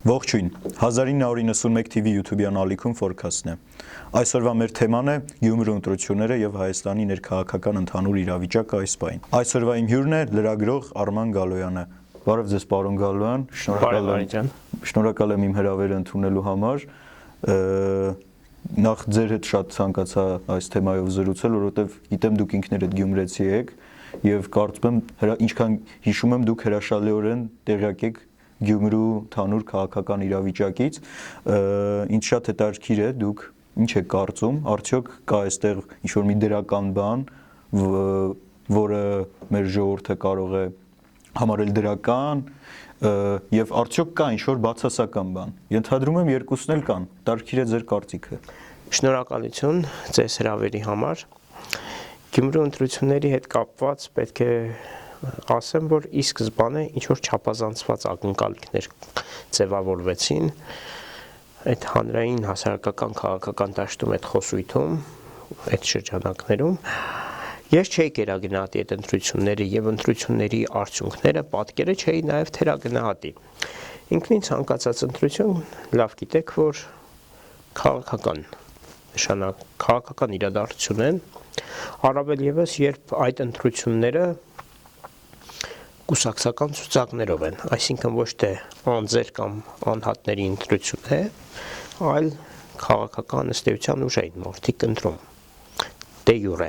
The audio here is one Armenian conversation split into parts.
Ողջույն, 1991 TV YouTube-յան ալիքում ֆորքասն է։ Այսօրվա մեր թեման է Գյումրու ընտրությունները եւ Հայաստանի ներքաղաքական ընդհանուր իրավիճակը այս պահին։ Այսօրվա իմ հյուրն է լրագրող Արման Գալոյանը։ Բարև ձեզ, պարոն Գալոյան, շնորհակալ եմ իմ հրավերը ընդունելու համար։ Նախ ձեր հետ շատ ցանկացա այս թեմայով զրուցել, որովհետեւ գիտեմ դուք ինքներդ գյումրեցի եք եւ կարծում եմ ինչքան հիշում եմ դուք հրաշալիորեն տեղյակ եք Գյումրու ընդհանուր քաղաքական իրավիճակից, ինձ շատ հետաքրքիր է դուք ինչ եք կարծում, արդյոք կա այստեղ ինչ-որ մի դրական բան, որը մեր ժողովուրդը կարող է համարել դրական, եւ արդյոք կա ինչ-որ բացասական բան։ Ենթադրում եմ երկուսն էլ կան, հետաքրքիր է ձեր կարծիքը։ Շնորհակալություն ձեզ հրավերի համար։ Գյումրու ընտրությունների հետ կապված պետք է ասեմ, որ ի սկզբանե ինչ-որ չափազանցված ակնկալիքներ ձևավորվեցին այդ հանրային հասարակական քաղաքական դաշտում, այդ խոսույթում, այդ շրջանակներում։ Ես չէի կերագնահատի այդ ընտրությունները եւ ընտրությունների արդյունքները, պատկերը չէի նաեւ թերագնահատի։ Ինքնին ցանկացած ընտրություն լավ գիտեք, որ քաղաքական իրադարձություն են, առավել եւս երբ այդ ընտրությունները կուսակցական ցուցակներով են, այսինքն ոչ թե անձեր կամ անհատների ընտրություն է, այլ քաղաքական ըստ էության ուժային մարդիկ ընտրում դե յուրե։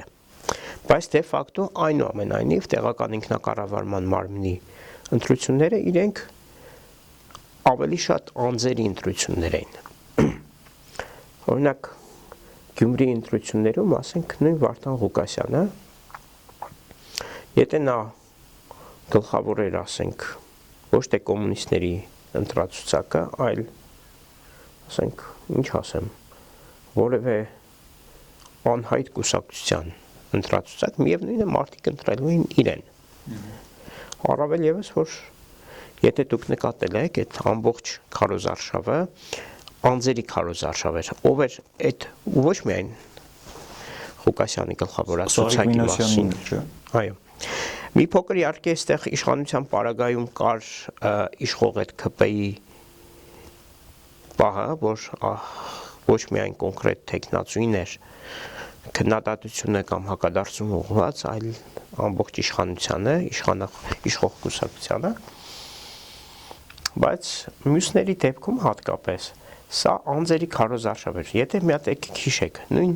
Բայց դե ֆակտո այնուամենայնիվ տեղական ինքնակառավարման մարմնի ընտրությունները իրենք ավելի շատ անձերի ընտրություններ են։ Օրինակ Գյումրի ընտրություններում, ասենք, նույն Վարդան Ղուկասյանը, եթե նա գլխավոր էր, ասենք, ոչ թե կոմունիստների ընտրացուցակը, այլ, ասենք, ինչ ասեմ, որևէ անհայտ կուսակցության ընտրացուցակ, միևնույնը մարդիկ ընտրելու են իրեն։ Առավել եւս, որ եթե դուք նկատել եք, այդ ամբողջ քարոզարշավը անձերի քարոզարշավ էր, ով էր այդ ոչ միայն Ղուկասյանի գլխավորացուցակի մասին, այո։ Մի փոքր իհարկե այստեղ իշխանության պարագայում կար իշխող այդ ԿՊ-ի պահը, որ ոչ միայն կոնկրետ տեխնացուին էր քննադատությունը կամ հակադարձում ուղղված, այլ ամբողջ իշխանությանը, իշխող կուսակցությանը, բայց մյուսների դեպքում հատկապես սա անձերի քարոզարշավ էր։ Եթե մի հատ եկեք հիշեք, նույն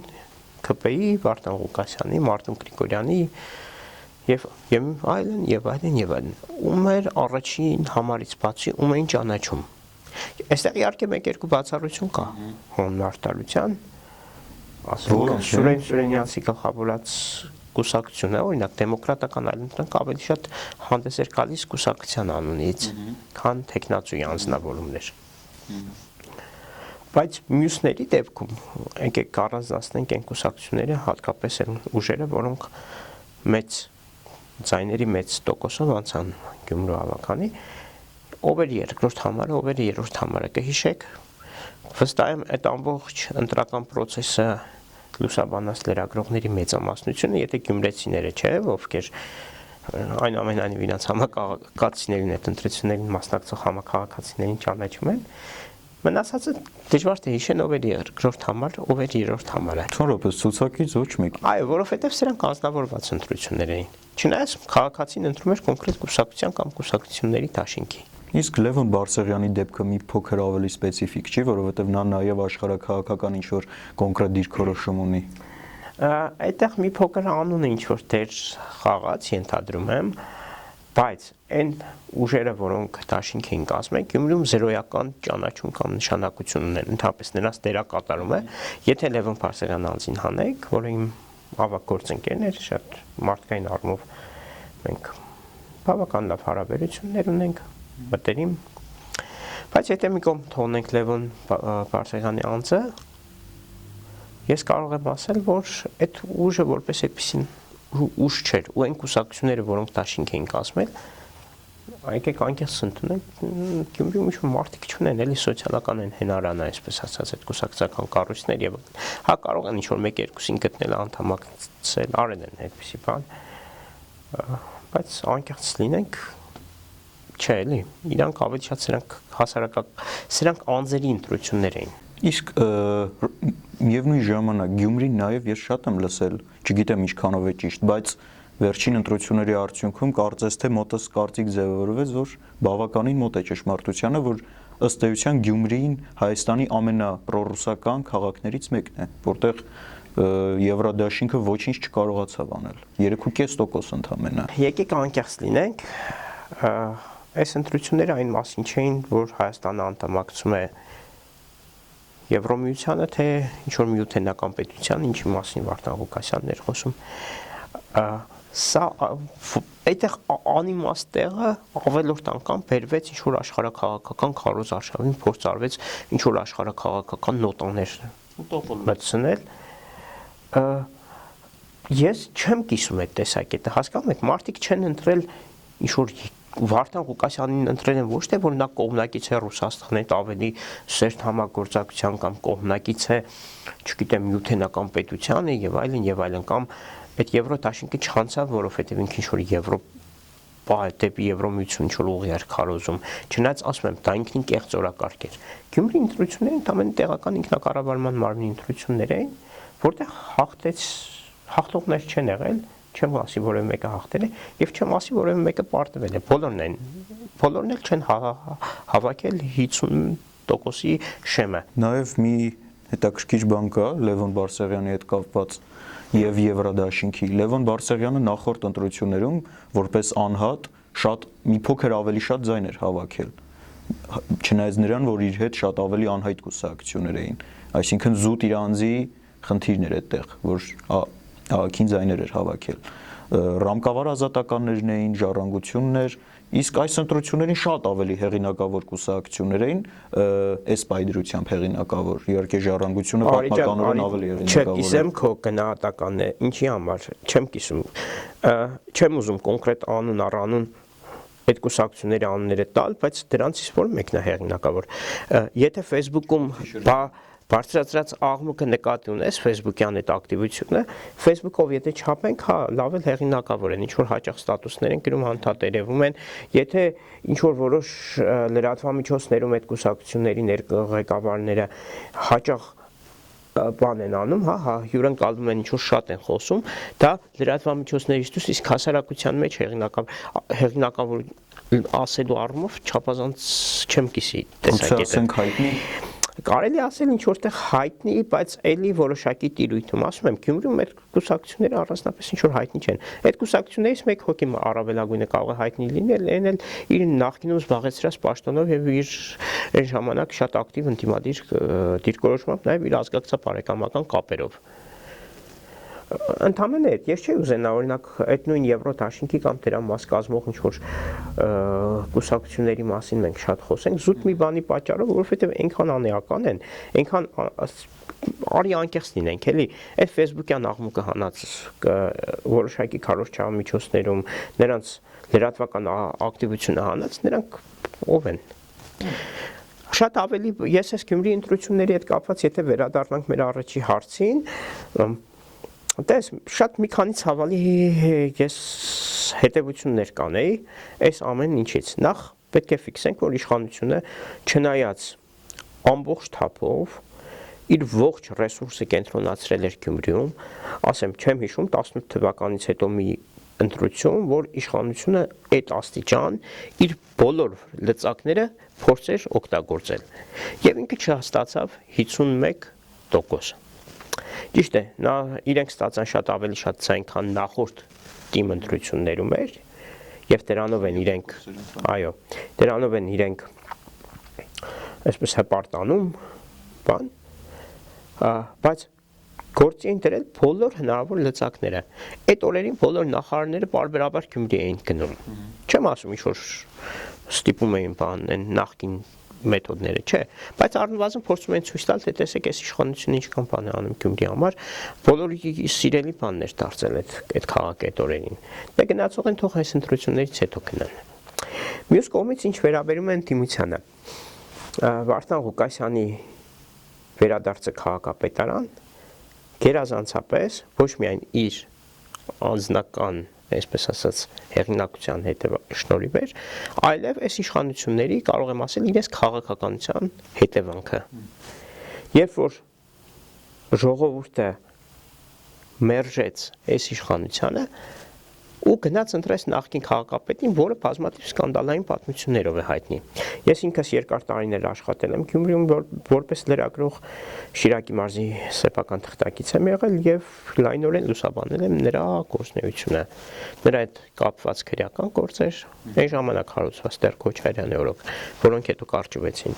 ԿՊ-ի, Վարդան Ղուկասյանի, Մարտին Գրիգորյանի եւ այլն եւ այլն եւ այլն, ում էր առաջին համարից բացի ում էին ճանաչում։ Այստեղ իհարկե մեկ-երկու բացառություն կա, Հոնմարտալության, ասենք Սուրեն Սուրենյանցի գլխավորած կուսակցությունը, օրինակ դեմոկրատական այլընտրանք ավելի շատ հանդես էր գալիս կուսակցության անունից, քան տեխնացուի անձնավորումներ։ Բայց մյուսների դեպքում եկեք առանձնացնենք այն կուսակցությունները, հատկապես այն ուժերը, որոնք մեծ ձայների մեծ տոկոսով անցան Գյումրու հավաքանի, ով էր երկրորդ համարը, ով էր երրորդ համարը, կհիշեք, վստահ եմ այդ ամբողջ ընտրական process-ը լուսաբանած լրագրողների մեծամասնությունը, եթե գյումրեցիները չէ, ովքեր այնուամենայնիվ իրենց համակարգացիներին այդ ընտրություններին մասնակցող համակարգացիներին ճանաչում են, մնացածը դժվար թե հիշեն ով էր երկրորդ համար, ով էր երրորդ համարը։ Թորոպես ցուցակից ոչ մեկ։ Այո, որովհետև սրանք անձնավորված ընտրություններ էին։ Չնայած քաղաքացին ընտրում էր կոնկրետ կուսակցության կամ կուսակցությունների դաշինքի։ Իսկ Լևոն Բարսեղյանի դեպքը մի փոքր ավելի սպეციფიկ չի, որովհետև նա նաև աշխարհաքաղաքական ինչ-որ կոնկրետ դիրքորոշում ունի։ Այդտեղ մի փոքր անունը ինչ-որ դեր խաղաց, ենթադրում եմ, բայց այն ուժերը, որոնք դաշինք էին կազմել, Գյումրիում զերոյական ճանաչում կամ նշանակություն ունեն, ընդհանրապես նրանց դերակատարում է, եթե Լևոն Բարսեղյանը անձին հանեք, որը իմ ավագ գործընկերն էր, շատ մարդկային առումով մենք բավական լավ հարաբերություններ ունենք, մտերիմ, բայց եթե մի կողմ թողնենք Լևոն Բարսեղյանի անձը, ես կարող եմ ասել, որ այդ ուժը որպես այդպիսին ուժ չէր, ու այն կուսակցությունները, որոնք դաշինք էին կազմել, եկեք անկեղծ ընդունենք, Գյումրիում ինչ-որ մարդիկ չունեն, էլի սոցիալական են հենարան, այսպես ասած, այդ կուսակցական կառույցներ եւ հա կարող են ինչ-որ մեկ-երկուսին գտնել անդամակցել, արել են այդպիսի բան, բայց անկեղծ լինենք, չէ, էլի, իրանք ավելի շատ սրանք անձերի ընտրություններ էին։ Իսկ միևնույն ժամանակ Գյումրին նաև ես շատ եմ լսել, չգիտեմ ինչքանով է ճիշտ, բայց վերջին ընտրությունների արդյունքում կարծես թե մոտս կարծիք ձևավորվեց, որ բավականին մոտ է ճշմարտությանը, որ ըստ էության Գյումրին Հայաստանի ամենապրոռուսական քաղաքներից մեկն է, որտեղ Եվրադաշինքը ոչինչ չկարողացավ անել, 3.5% ընդամենը։ Եկեք անկեղծ լինենք, այս ընտրությունները այն մասին չէին, որ Հայաստանը անդամակցում է Եվրոմիությանը, թե ինչ-որ միութենական պետության, ինչի մասին Վարդան Ղուկասյանն էր խոսում, սա այդտեղ անիմաստ տեղը ավելորդ անգամ բերվեց ինչ-որ աշխարհաքաղաքական քարոզ արշավին, փորձ արվեց ինչ-որ աշխարհաքաղաքական նոտաներ մտցնել։ Ես չեմ կիսում այդ տեսակետը, հասկանում եք, մարդիկ չեն ընտրել ինչ-որ Վարդան Ղուկասյանին ընտրել են ոչ թե որ նա կողմնակից է Ռուսաստանի հետ ավելի սերտ համագործակցության կամ կողմնակից է, չգիտեմ, միութենական պետությանը եւ այլն կամ այդ Եվրոդաշինքը չանցավ, որովհետեւ ինքը ինչ-որ Եվրոպա դեպի Եվրոմիություն ինչ-որ ուղի էր քարոզում, չնայած ասում եմ, դա ինքնին կեղծ օրակարգ էր։ Գյումրի ընտրությունները ընդամենը տեղական ինքնակառավարման մարմնի ընտրություններ էին, որտեղ հաղթողներ չեն եղել, չեմ ասի որևէ մեկը հաղթել է եւ չեմ ասի որևէ մեկը պարտվել է, բոլորն էլ չեն հավաքել 50%-ի շեմը։ Նաեւ մի հետաքրքիր բան կա Լևոն Բարսեղյանի հետ կապված եւ Եվրադաշինքի։ Լևոն Բարսեղյանը նախորդ ընտրություններում որպես անհատ մի փոքր ավելի շատ ձայն էր հավաքել, չնայած նրան, որ իր հետ շատ ավելի անհայտ կուսակցություններ էին, այսինքն զուտ իր անձի խնդիրներ այդտեղ, որ ահագին ձայներ էր հավաքել, ռամկավար ազատականներն էին, ժառանգություններ, իսկ այս ընտրություններին շատ ավելի հեղինակավոր կուսակցություններ էին, այս պայդրությամբ հեղինակավոր, իհարկե ժառանգությունը պատմականորեն ավելի հեղինակավոր է։ Չկիսեմ քո գնահատականն է, ինչի համար, չեմ կիսում, չեմ ուզում կոնկրետ անուն առանուն այդ կուսակցությունների անունները տալ, բայց դրանցից որ մեկն է հեղինակավոր։ Եթե Facebook-ում բարձրացրած աղմուկը նկատի ունես Facebook-յան այդ ակտիվությունը, Facebook-ով եթե չափենք, հա, լավ էլ հեղինակավոր են, ինչ-որ հաճախ ստատուսներ են գրում, հանդարտերևում են, եթե ինչ-որ որոշ լրատվամիջոցներում այդ կուսակցությունների ղեկավարները հաճախ բան են անում, հա, հյուրընկալվում են ինչ-որ շատ են խոսում, դա լրատվամիջոցներից դուրս իսկ հասարակության մեջ հեղինակավոր ասելու առումով չափազանց չեմ կիսի տեսակետը։ Կարելի ասել ինչ որտեղ հայտնի, բայց էլի որոշակի տիրույթում, ասում եմ, Գյումրիում այդ կուսակցությունները առանձնապես ինչ որ հայտնի չեն։ Այդ կուսակցություններից մեկ հոգի առավելագույնը կարող է հայտնի լինել, այն էլ իր նախկինում զբաղեցրած պաշտոնով եւ իր այն ժամանակ շատ ակտիվ ընդդիմադիր դիրքորոշմամբ նաեւ իր ազգակցապարեկամական կապերով։ Ընդամենը այդ ես չի ուզենա օրինակ այդ նույն Եվրոդաշինքի կամ դրա մաս կազմող ինչ որ կուսակցությունների մասին մենք շատ խոսենք զուտ մի բանի պատճառով, որովհետև այնքան անեական են, այնքան արի անկեղծ լինենք, էլի, այդ Facebook-յան աղմուկը հանած որոշակի քարոզչամիջոցներում նրանց լրատվական ակտիվությունը հանած, նրանք ով են։ Շատ ավելի ես այս Գյումրի ընտրությունների հետ կապված, եթե վերադառնանք մեր առաջի հարցին, Դες շատ մի քանի ցավալի ես հետևություններ կանեի այս ամեն ինչից։ Նախ պետք է ֆիքսենք, որ իշխանությունը չնայած ամբողջ թափով իր ողջ ռեսուրսը կենտրոնացրել էր Գյումրիում, ասեմ, չեմ հիշում 18 թվականից հետո մի ընտրություն, որ իշխանությունը այդ աստիճան իր բոլոր լծակները փորձեր օգտագործել։ Եվ ինքը չհաստացավ 51%։ Ճիշտ է, նա իրենք ստացան շատ ավելի շատ ցայն, քան նախորդ թիմ ընտրություններում էր, եւ դրանով են իրենք, այո, դրանով են իրենք այսպես հպարտանում, բան, բայց գործի են դրել բոլոր հնարավոր լծակները։ Այդ օրերին բոլոր նախարարները բարբերաբար Գյումրի էին գնում։ Չեմ ասում ինչ որ ստիպում էին բան, նախքին մեթոդները, չէ, բայց առնվազն փորձում են ցույց տալ, թե տեսեք, այս իշխանությունը ինչքան բան է անում Գյումրի համար, բոլորի սիրելի բանն էր դարձել այդ քաղաքը այդ օրերին։ Դե գնացող են թող այս ընտրություններից հետո գնան։ Մյուս կողմից ինչ վերաբերում է ընդդիմությանը, Վարդան Ղուկասյանի վերադարձը քաղաքապետարան գերազանցապես ոչ միայն իր անձնական այսպես ասած, հեղինակության շնորհիվ էր, այլև այս իշխանությունների կարող եմ ասել իրենց քաղաքականության հետևանքը։ Երբ որ ժողովուրդը մերժեց այս իշխանությանը ու գնաց ընտրեց նախկին քաղաքապետին, որը բազմաթիվ սկանդալային պատմություններով է հայտնի։ Ես ինքս երկար տարիներ աշխատել եմ Գյումրիում որպես լրագրող, Շիրակի մարզի սեփական թղթակից եմ եղել եւ լայնորեն լուսաբանել եմ նրա գործունեությունը։ Նրա հետ կապված քրեական գործեր, այն ժամանակ հարուցված Տեր Քոչարյանի օրոք, որոնք հետո կարճվեցին։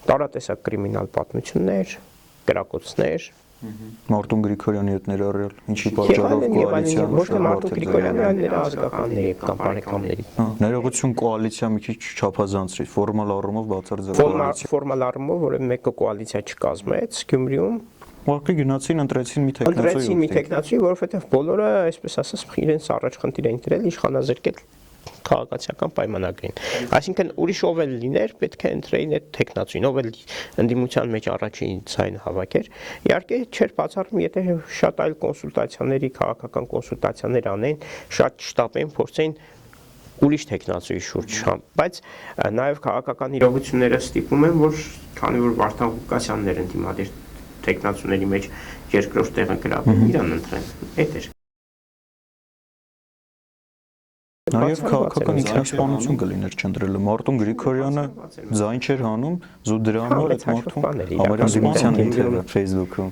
Տարատեսակ կրիմինալ պատմություններ, կրակոցներ, Մարտուն Գրիգորյանի հետ ներառյալ, ինչի պատճառով կոալիցիան ոչ թե Մարտուն Գրիգորյանը, այլ նրա ազգականների կամ բարեկամների։ Ներողություն, կոալիցիա մի քիչ չափազանցրի, ֆորմալ առումով բացարձակ կոալիցիա։ Ֆորմալ առումով որևէ մեկը կոալիցիա չկազմեց Գյումրիում։ Ուղղակի գնացին ընտրեցին մի տեխնացի։ Ընտրեցին մի տեխնացի, որովհետև բոլորը, այսպես ասած, իրենց առաջ խնդիր էին դրել իշխանազրկել քաղաքացիական պայմանագրին։ Այսինքն ուրիշ ով էլ լիներ, պետք է ընտրեին այդ տեխնացին, ով էլ ընդդիմության մեջ առաջին ձայն հավաքեր։ Իհարկե չէր բացառվում, եթե շատ այլ կոնսուլտացիաների, քաղաքական կոնսուլտացիաներ անեն, շատ շտապ են փորձեն ուրիշ տեխնացուի շուրջ, բայց նաև քաղաքական իրողությունները ստիպում են, որ քանի որ Վարդան Ղուկասյանն էր ընդդիմադիր տեխնացուների մեջ երկրորդ տեղը գրավել, իրան ընտրեն։ Այդ էր։ Նաև քաղաքական ինքնասպանություն կլիներ չընտրելը։ Մարտուն Գրիգորյանը ձայն չէր հանում, զուտ դրա համար այդ մարդուն համարյա ինքերը Facebook-ում։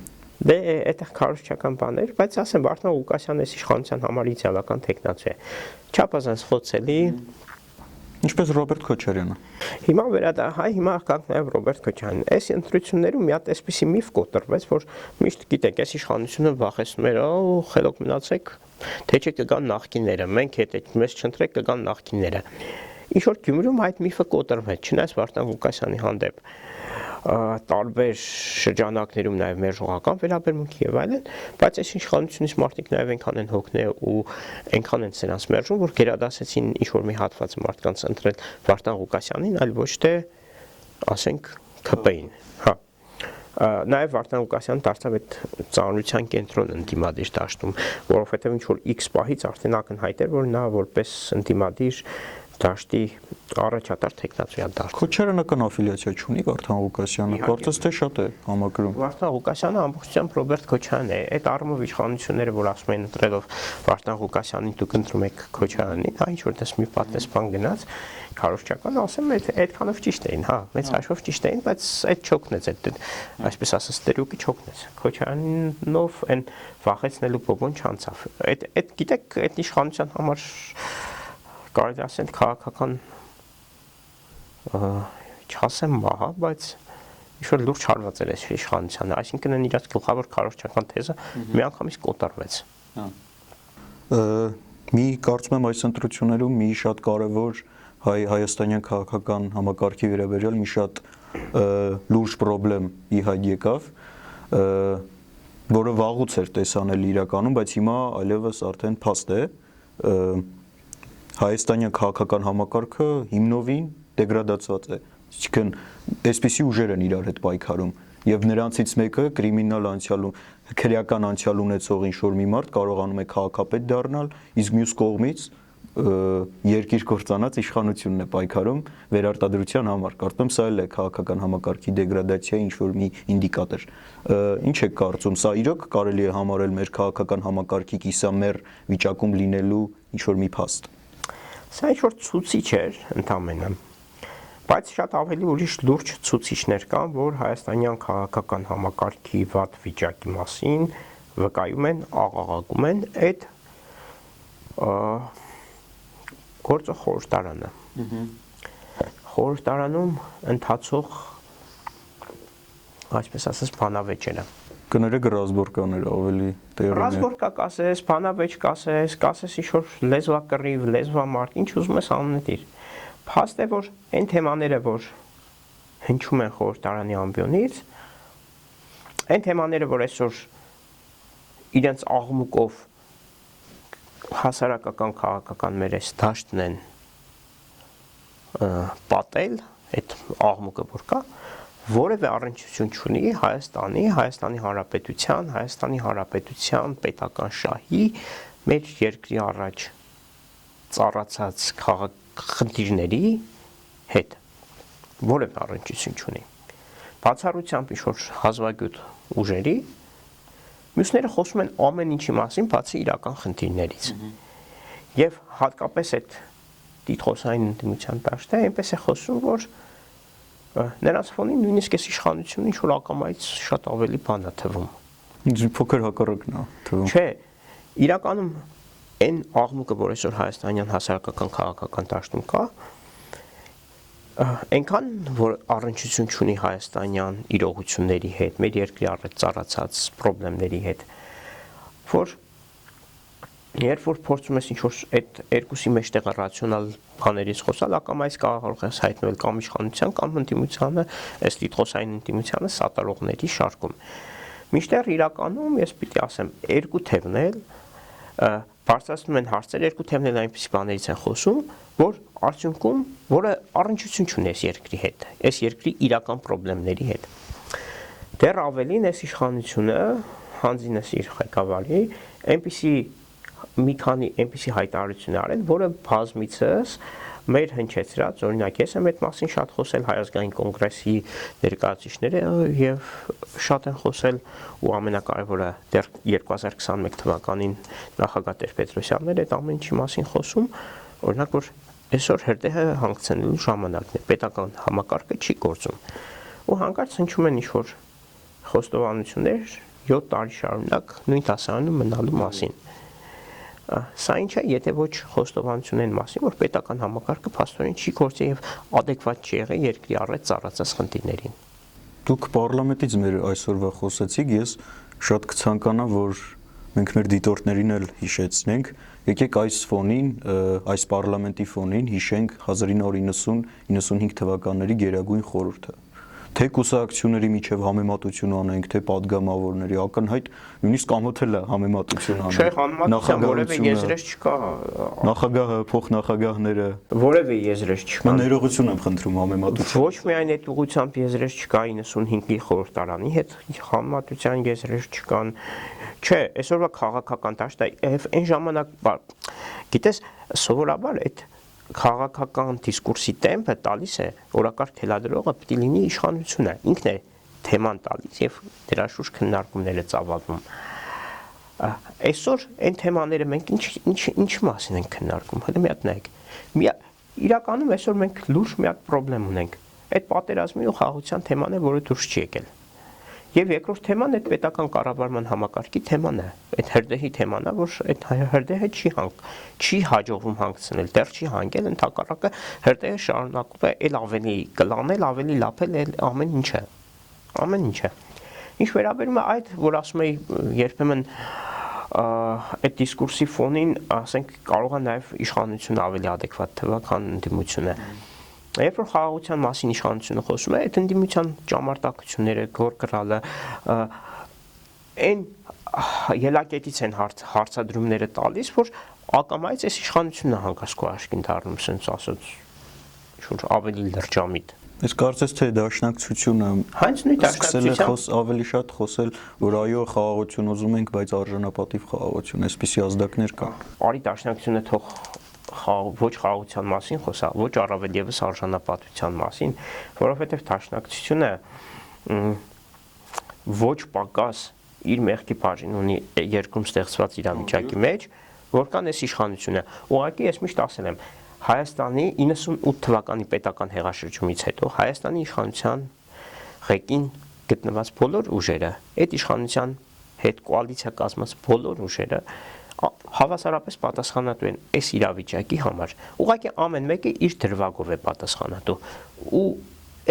Դե այդտեղ քարոզչական բաներ, բայց ասեմ Վարդան Ղուկասյանն էս իշխանության համար իդեալական տեխնացու է։ Չափազանց խոցելի, Ինչպես Ռոբերտ Քոչարյանը։ Հիմա հիմա կանք նաև Ռոբերտ Քոչարյանն։ Այս ընտրություններում մի հատ այսպիսի միֆ կոտրվեց, որ միշտ գիտեք, այս իշխանությունը վախեցնում էր, խելոք մնացեք, թե չէ կգան նախկինները, մենք հետ մեզ չընտրեք, կգան նախկինները։ Ինչ որ Գյումրիում այդ միֆը կոտրվեց, չնայած Վարդան Ղուկասյանի հանդեպ տարբեր շրջանակներում նաև մերժողական վերաբերմունքի եւ այլն, բայց այս իշխանությունից մարդիկ նաև այնքան են հոգնել ու այնքան են սրանց մերժում, որ գերադասեցին ինչ որ մի հատված մարդկանց ընտրել Վարդան Ղուկասյանին, այլ ոչ թե ասենք ԿՊ-ին, հա։ Նաև Վարդան Ղուկասյանը դարձավ այդ ծանրության կենտրոն ընդդիմադիր դաշտում, որովհետև ինչ որ X պահից արդեն ակնհայտ էր, որ նա որպես ընդդիմադիր դաշտի առաջատար տեխնացու է դարձել։ Քոչարյանական աֆիլիացիա չունի Վարդան Ղուկասյանը, կարծես թե շատ է համակրում։ Վարդան Ղուկասյանը ամբողջությամբ Ռոբերտ Քոչարյանն է, այդ առումով իշխանությունները, որ ասում են ընտրելով Վարդան Ղուկասյանին դուք ընտրում եք Քոչարյանին, հա ինչ որ դες մի պատասխան գնաց, քարոզչական ասեմ, այդքանով ճիշտ էին, հա, մեծ հաշվով ճիշտ էին, բայց այդ չօգնեց, այդ այսպես ասած ստերուկի չօգնեց։ Քոչարյանով այն վախեցնելու բոբոն չանցավ։ Այդ գիտեք, այդ իշխանության համար կարելի ասել քաղաքական չասեմ մահա, բայց ինչ-որ լուրջ հարված էր այս իշխանությանը, այսինքն են իրաց գլխավոր քարոզչական թեզը միանգամից կոտրվեց։ Մի կարծում եմ այս ընտրություններում մի շատ կարևոր հայաստանյան քաղաքական համակարգի վերաբերյալ մի շատ լուրջ խնդրեմ ի հայտ եկավ, որը վաղուց էր տեսանել իրականում, բայց հիմա այլևս արդեն փաստ է։ Հայաստանյան քաղաքական համակարգը հիմնովին դեգրադացված է, այսինքն այսպիսի ուժեր են իրար հետ պայքարում եւ նրանցից մեկը կրիմինալ անցյալ քրեական անցյալ ունեցող ինչ-որ մի մարդ կարողանում է քաղաքապետ դառնալ, իսկ մյուս կողմից երկիր կործանած իշխանությունն է պայքարում վերարտադրության համար։ Կարծում եմ սա էլ է քաղաքական համակարգի դեգրադացիայի ինչ-որ մի ինդիկատոր։ Ինչ եք կարծում, սա իրոք կարելի է համարել մեր քաղաքական համակարգի կիսամեռ վիճակում լինելու ինչ-որ մի փաստ։ Սա ինչ-որ ցուցիչ էր ընդամենը, բայց շատ ավելի ուրիշ լուրջ ցուցիչներ կան, որ հայաստանյան քաղաքական համակարգի վատ վիճակի մասին վկայում են, աղաղակում են այդ գործը խորհրդարանը։ Խորհրդարանում ընթացող այսպես ասած բանավեճերը։ Կներեք ռազմորկաներ ավելի տեղին է։ Ռազմորկա կասես, բանավեճ կասես ինչ-որ լեզվակռիվ, լեզվամարդ, ինչ ուզում ես անունը դիր։ Փաստ է, որ այն թեմաները, որ հնչում են խորհրդարանի ամբիոնից, այն թեմաները, որ այսօր իրենց աղմուկով հասարակական քաղաքական մեր այս դաշտն են պատել, այդ աղմուկը որ կա, որևէ առնչություն չունի Հայաստանի Հանրապետության պետական շահի մեր երկրի առաջ ծառացած խնդիրների հետ որևէ առնչություն չունի։ Բացառությամբ ինչ-որ հազվագյուտ ուժերի, մյուսները խոսում են ամեն ինչի մասին, բացի իրական խնդիրներից։ Եվ հատկապես այդ տիտղոսային ընդդիմության դաշտը այնպես է խոսում, որ նրանց ֆոնին նույնիսկ այս իշխանությունը ինչ-որ ակամայից շատ ավելի բան է թվում։ Փոքր հակառակն է թվում։ Չէ, իրականում այն աղմուկը, որ այսօր հայաստանյան հասարակական քաղաքական դաշտում կա, այնքան որ առնչություն չունի հայաստանյան իրողությունների հետ, մեր երկրի առդ ծառացած խնդիրների հետ, որ երբ որ փորձում ես ինչ-որ այդ երկուսի մեջտեղը ռացիոնալ բաներից խոսալ, ակամայից կարող ես հայտնել կամ իշխանության կամ ընդդիմությանը, այս տիտղոսային ընդդիմությանը սատարողների շարքում։ Մինչդեռ իրականում ես պիտի ասեմ, երկու թևն էլ բարձրացնում են հարցեր, երկու թևն էլ այնպիսի բաներից են խոսում, որ արդյունքում որը առնչություն չունի այս երկրի հետ, այս երկրի իրական խնդիրների հետ։ Դեռ ավելին այս իշխանությունը հանձինս իր ղեկավարի այնպիսի մի քանի այնպիսի հայտարարություն արել, որը բազմիցս մեր հնչեցրած, օրինակ ես եմ այդ մասին շատ խոսել Հայ ազգային կոնգրեսի ներկայացուցիչները եւ շատ են խոսել ու ամենակարևորը դեռ 2021 թվականին նախագահ Տեր-Պետրոսյանն էր այդ ամեն ինչի մասին խոսում, օրինակ որ այսօր հրդեհը հանգցնելու ժամանակն է, պետական համակարգը չի գործում ու հանկարծ հնչում են ինչ-որ խոստովանություններ 7 տարի շարունակ նույն դասարանում մնալու մասին։ Սա ինչ է, եթե ոչ խոստովանություն են մասին, որ պետական համակարգը փաստորեն չի գործի եւ adekvat չի եղել երկրի առդ ծառացած խնդիրներին։ Դուք պարլամենտից մեր այսօրվա խոսեցիք, ես շատ կցանկանամ, որ մենք մեր դիտորդներին էլ հիշեցնենք, եկեք այս ֆոնին, այս պարլամենտի ֆոնին հիշենք 1990-95 թվականների Գերագույն խորհուրդը։ Թե կուսակցությունների միջև համեմատություն անենք, թե падգամավորների, ակնհայտ նույնիսկ ամոթել է համեմատություն անենք։ Չէ, համեմատության որևէ եզրեր չկա։ Նախագահը, փոխնախագահները որևէ եզրեր չկա։ Mən ներողություն եմ խնդրում համեմատություն։ Ոչ միայն այդ ուղղությամբ եզրեր չկա 95-ի խորհրդարանի հետ, համեմատության եզրեր չկան։ Չէ, այսօրվա քաղաքական դաշտը այն ժամանակ, գիտես, սովորաբար այդ քաղաքական դիսկուրսի տեմպը տալիս է օրակարգ թելադրողը պիտի լինի իշխանությունը, ինքն է թեման տալիս եւ դրա շուրջ քննարկումները ծավալվում։ Այսօր այն թեմաները մենք ինչ մասին ենք քննարկում, հələ մի հատ նայեք։ Իրականում այսօր մենք լուրջ մի հատ խնդրեմ ունենք։ Այդ պատերազմի ու խաղաղության թեման է, որը դուրս չի եկել։ Եվ երկրորդ թեման այդ պետական կառավարման համակարգի թեման է, այդ հրդեհի թեման է, որ այդ հրդեհը չի հաջողվում հանգցնել, դեռ չի հանգել, ընդհակառակը հրդեհը շարունակում է էլ ավելի կլանել, ավելի լափել ամեն ինչը։ Ինչ վերաբերում է այդ, որ ասում էի երբեմն այդ դիսկուրսի ֆոնին, ասենք, կարող է նաև իշխանությունը ավելի adekvat թվա, քան ընդդիմությունը։ Երբ որ խաղաղության մասին իշխանությունը խոսում է, այդ ընդդիմության ճամարտակությունները, գոր կրալը, այն ելակետից են հարցադրումները տալիս, որ ակամայից այս իշխանությունը հանկարծ աշխին դառնում, ասենց ասած, ավելի լրջամիտ։ Ես կարծես թե դաշնակցությունը հենց նույն դաշնակցության ավելի շատ խոսել, որ այո, խաղաղություն ուզում ենք, բայց արժանապատիվ խաղաղություն, այսպիսի ազդակներ կան։ Արի դաշնակցությունը թող ոչ խաղաղության մասին խոսա, ոչ առավել եւս արժանապատվության մասին, որովհետեւ դաշնակցությունը ոչ պակաս իր մեղքի բաժին ունի երկրում ստեղծված իրավիճակի մեջ, որքան էս իշխանությունը։ Ուղղակի ես միշտ ասել եմ, Հայաստանի 98 թվականի պետական հեղաշրջումից հետո Հայաստանի իշխանության ղեկին գտնված բոլոր ուժերը, այդ իշխանության հետ կոալիցիա կազմած բոլոր ուժերը հավասարապես պատասխանատու են այս իրավիճակի համար։ Ուղղակի ամեն մեկը իր դրվագով է պատասխանատու։ Ու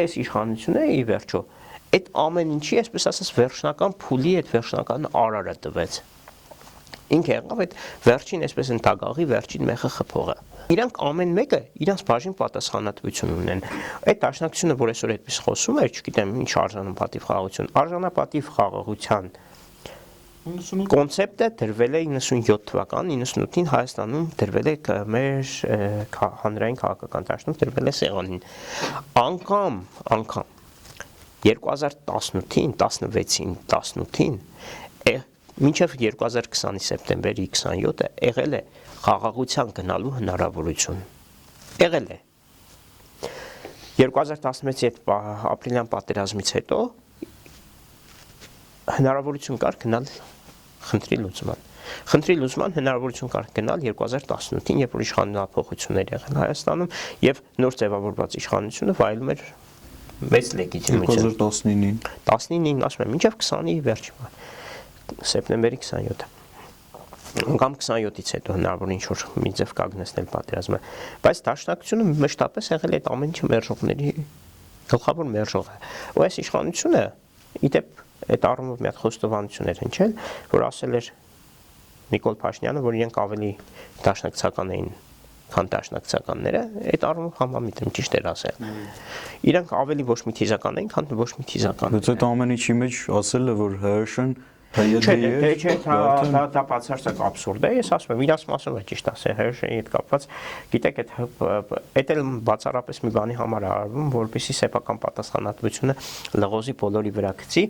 այս իշխանությունը ի վերջո այդ ամեն ինչի, այսպես ասած, վերջնական փուլի այդ վերջնական արարը տվեց։ Ինքը եղավ այդ վերջին, այսպես ընդհանրի վերջին մեղը խփողը։ Իրանք ամեն մեկը իրանց բաժին պատասխանատվություն ունեն։ Այդ դաշնակցությունը, որ այսօր այդպես խոսում է, չգիտեմ, ինչ արժանապատիվ խաղաղություն, արժանապատիվ խաղաղության կոնցեպտը դրվել է 97 թվական, 98-ին Հայաստանում դրվել է մեր հանրային քաղաքական դաշտում դրվել է սեղանին։ Անգամ 2018-ին, 16-ին, 18-ին մինչև 2020-ի սեպտեմբերի 27-ը եղել է խաղաղության գնալու հնարավորություն եղել է 2016-ի այդ ապրիլյան պատերազմից հետո հնարավորություն կար գնալ խնդրի լուծման հնարավորություն կար գնալ 2018-ին, երբ որ իշխանափոխություններ եղան Հայաստանում եւ նոր ձևավորված իշխանությունը վայելում էր մեծ լեգիտիմություն 19-ին ասում եմ մինչեւ 20-ի վերջը սեպտեմբերի 27-ը կամ 27-ից հետո հնարավոր ինչ-որ մի ձև կանգնեցնել պատերազմը, բայց դաշնակցությունը մշտապես եղել է այդ ամեն ինչի մերժողների գլխավոր մերժողը։ Ու այս իշխանությունը, իդեպ այդ առումով մի հատ խոստովանություն էր հնչել, որ ասել էր Նիկոլ Փաշինյանը, որ իրենք ավելի դաշնակցական էին, քան դաշնակցականները, այդ առումով համամիտ եմ, ճիշտ էր ասել։ Իրենք ավելի ոչ մի թիզական էին, քան ոչ մի թիզական։ Բայց այդ ամեն ինչի մեջ ասել է, որ ՀՀՇ-ն Չէ, դա բացարձակ աբսուրդ է, ես ասում եմ, իրաց մասում է ճիշտ ասել, ՀՀՇ-ի հետ կապված, գիտեք, այդ էլ բացառապես մի բանի համար է արվում, որպեսզի սեփական պատասխանատվությունը լղոզի բոլորի վրա գցի,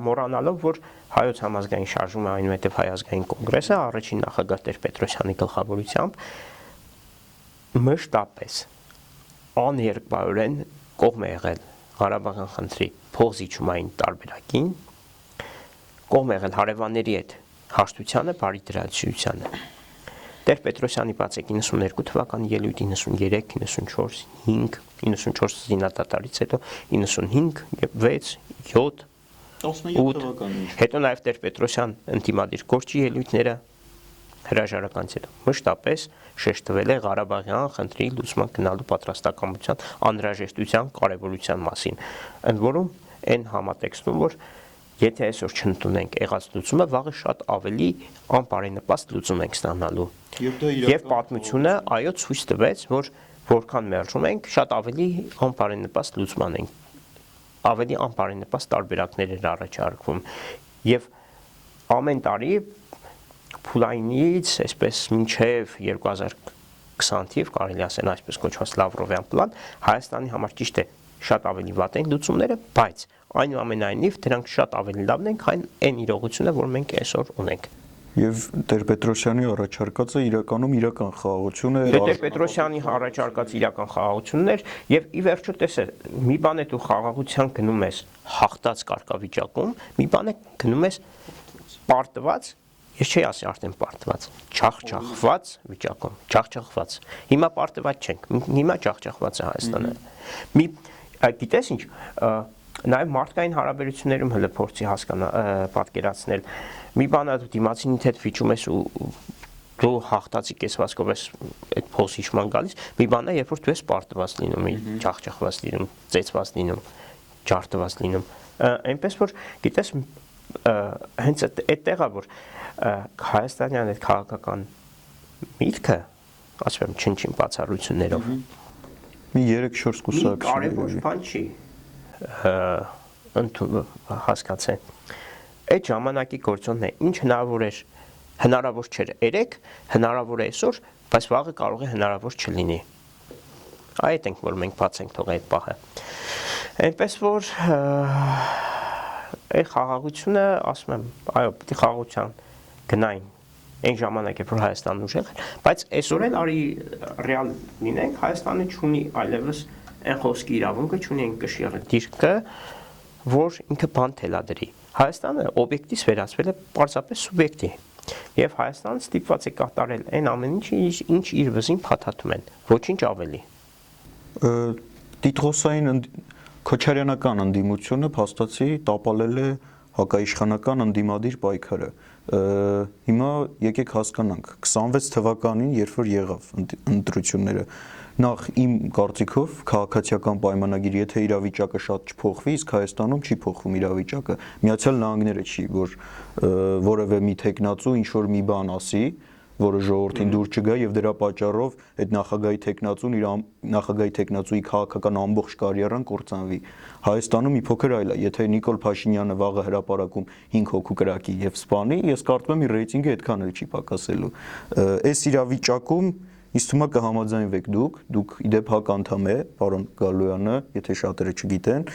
մոռանալով, որ Հայոց համազգային շարժումը, այնուհետև Հայ ազգային կոնգրեսը առաջին նախագահ Տեր-Պետրոսյանի գլխավորությամբ մշտապես աներկբայորեն կողմ է եղել Ղարաբաղյան խնդրի փոխզիջումային տարբերակին, կողմ եղել հարևանների հետ հաշտությանը, բարի դրացիությանը։ Տեր-Պետրոսյանի բացեք 92 թվականի ելույթ, 93, 94, 5, 94 զինադատարից հետո 95, 6, 7, 8 թվականին։ Հետո նաև Տեր-Պետրոսյան ընդդիմադիր գործի ելույթները հրաժարականից հետո մշտապես շեշտվել է Ղարաբաղյան խնդրի լուծման գնալու պատրաստակամության անհրաժեշտության կարևորության մասին։ Ընդ որում այն համատեքստում, որ եթե այսօր չընդունենք եղած լուծումը, վաղը շատ ավելի անբարենպաստ լուծում ենք ստանալու։ Եվ պատմությունը այո ցույց տվեց, որ որքան մերժում ենք, շատ ավելի անբարենպաստ լուծման ենք, ավելի անբարենպաստ տարբերակներ էր առաջարկվում։ Եվ ամեն տարի փուլայինից, այսպես մինչև 2020 թիվ, կարելի ասել այսպես կոչված Լավրովյան պլան, Հայաստանի համար ճիշտ է շատ ավելի վատ են լուծումները, բայց այնուամենայնիվ դրանք շատ ավելի լավն են, քան այն իրողությունը, որ մենք այսօր ունենք։ Եվ Տեր-Պետրոսյանի առաջարկածը իրականում իրական խաղաղություն է։ Տեր-Պետրոսյանի առաջարկած իրական խաղաղությունն էր, եւ ի վերջո տեսեք, մի բան է դու խաղաղության գնում ես հաղթած կարգավիճակում, մի բան է գնում ես պարտված, ես չի ասի արդեն պարտված, ջախջախված վիճակում, ջախջախված։ Հիմա պարտված չենք, հիմա ջախջախված է Հայաստանը։ Մի գիտես ինչ, նաև մարդկային հարաբերություններում հələ փորձի պատկերացնել։ Մի բան է դու դիմացինիդ հետ վիճում ես ու դու հաղթածի կեսվածքով ես այդ փոխզիջման գալիս, մի բան է, երբ որ դու ես պարտված լինում, ջախջախված լինում, ծեծված լինում, ջարդված լինում։ Այնպես որ գիտես հենց այդտեղ է որ հայաստանյան այդ քաղաքական միտքը, ասում եմ, չնչին բացառություններով մի 3-4 կուսակցություն կարևոր բան չի հասկացել։ Այդ ժամանակի գործոնն է, ինչ հնարավոր չէր երեք, հնարավոր է այսօր, բայց վաղը կարող է հնարավոր չլինի։ Այդ ենք, որ մենք բաց ենք թողել այդ պահը։ Այնպես որ այդ խաղաղությունը, ասում եմ, այո, պիտի խաղաղության գնային այն ժամանակ է, որ Հայաստանն ուժեղ էր, բայց այսօր էլ արի ռեալ լինենք, Հայաստանը չունի այլևս այն խոսքի իրավունքը, չունի այն կշիռը դիրքը, որ ինքը բան թելադրի։ Հայաստանը օբյեկտից վերածվել է պարզապես սուբյեկտի, եւ Հայաստանը ստիպված է կատարել այն ամեն ինչ իր վզին փաթաթում են, ոչինչ ավելի։ Տիտղոսային քոչարյանական ընդդիմությունը փաստացի տապալել է հակաիշխանական ընդդիմադիր պայքարը։ Հիմա եկեք հասկանանք 26 թվականին, երբ որ եղավ ընտրությունները, նախ իմ կարծիքով քաղաքացիական պայմանագիր, եթե իրավիճակը շատ չփոխվի, իսկ Հայաստանում չի փոխվում իրավիճակը, Միացյալ Նահանգները չի, որ որևէ մի տեխնացու ինչ որ մի բան ասի, որը ժողովրդին դուր չգա եւ դրա պատճառով այդ նախագահի տեխնացուն իր նախագահի տեխնացուի քաղաքական ամբողջ կարիերան կործանվի։ Հայաստանում մի փոքր այլ է, եթե Նիկոլ Փաշինյանը վաղը հրապարակում 5 հոգու կրակի եւ սպանի, ես կարծում եմ իր ռեյտինգը այդքան էլ չի պակասելու։ Այս իրավիճակում ինձ թվում է կհամաձայնվեք դուք իդեպ հակ անդամ է, պարոն Գալոյանը, եթե շատերը չգիտեն,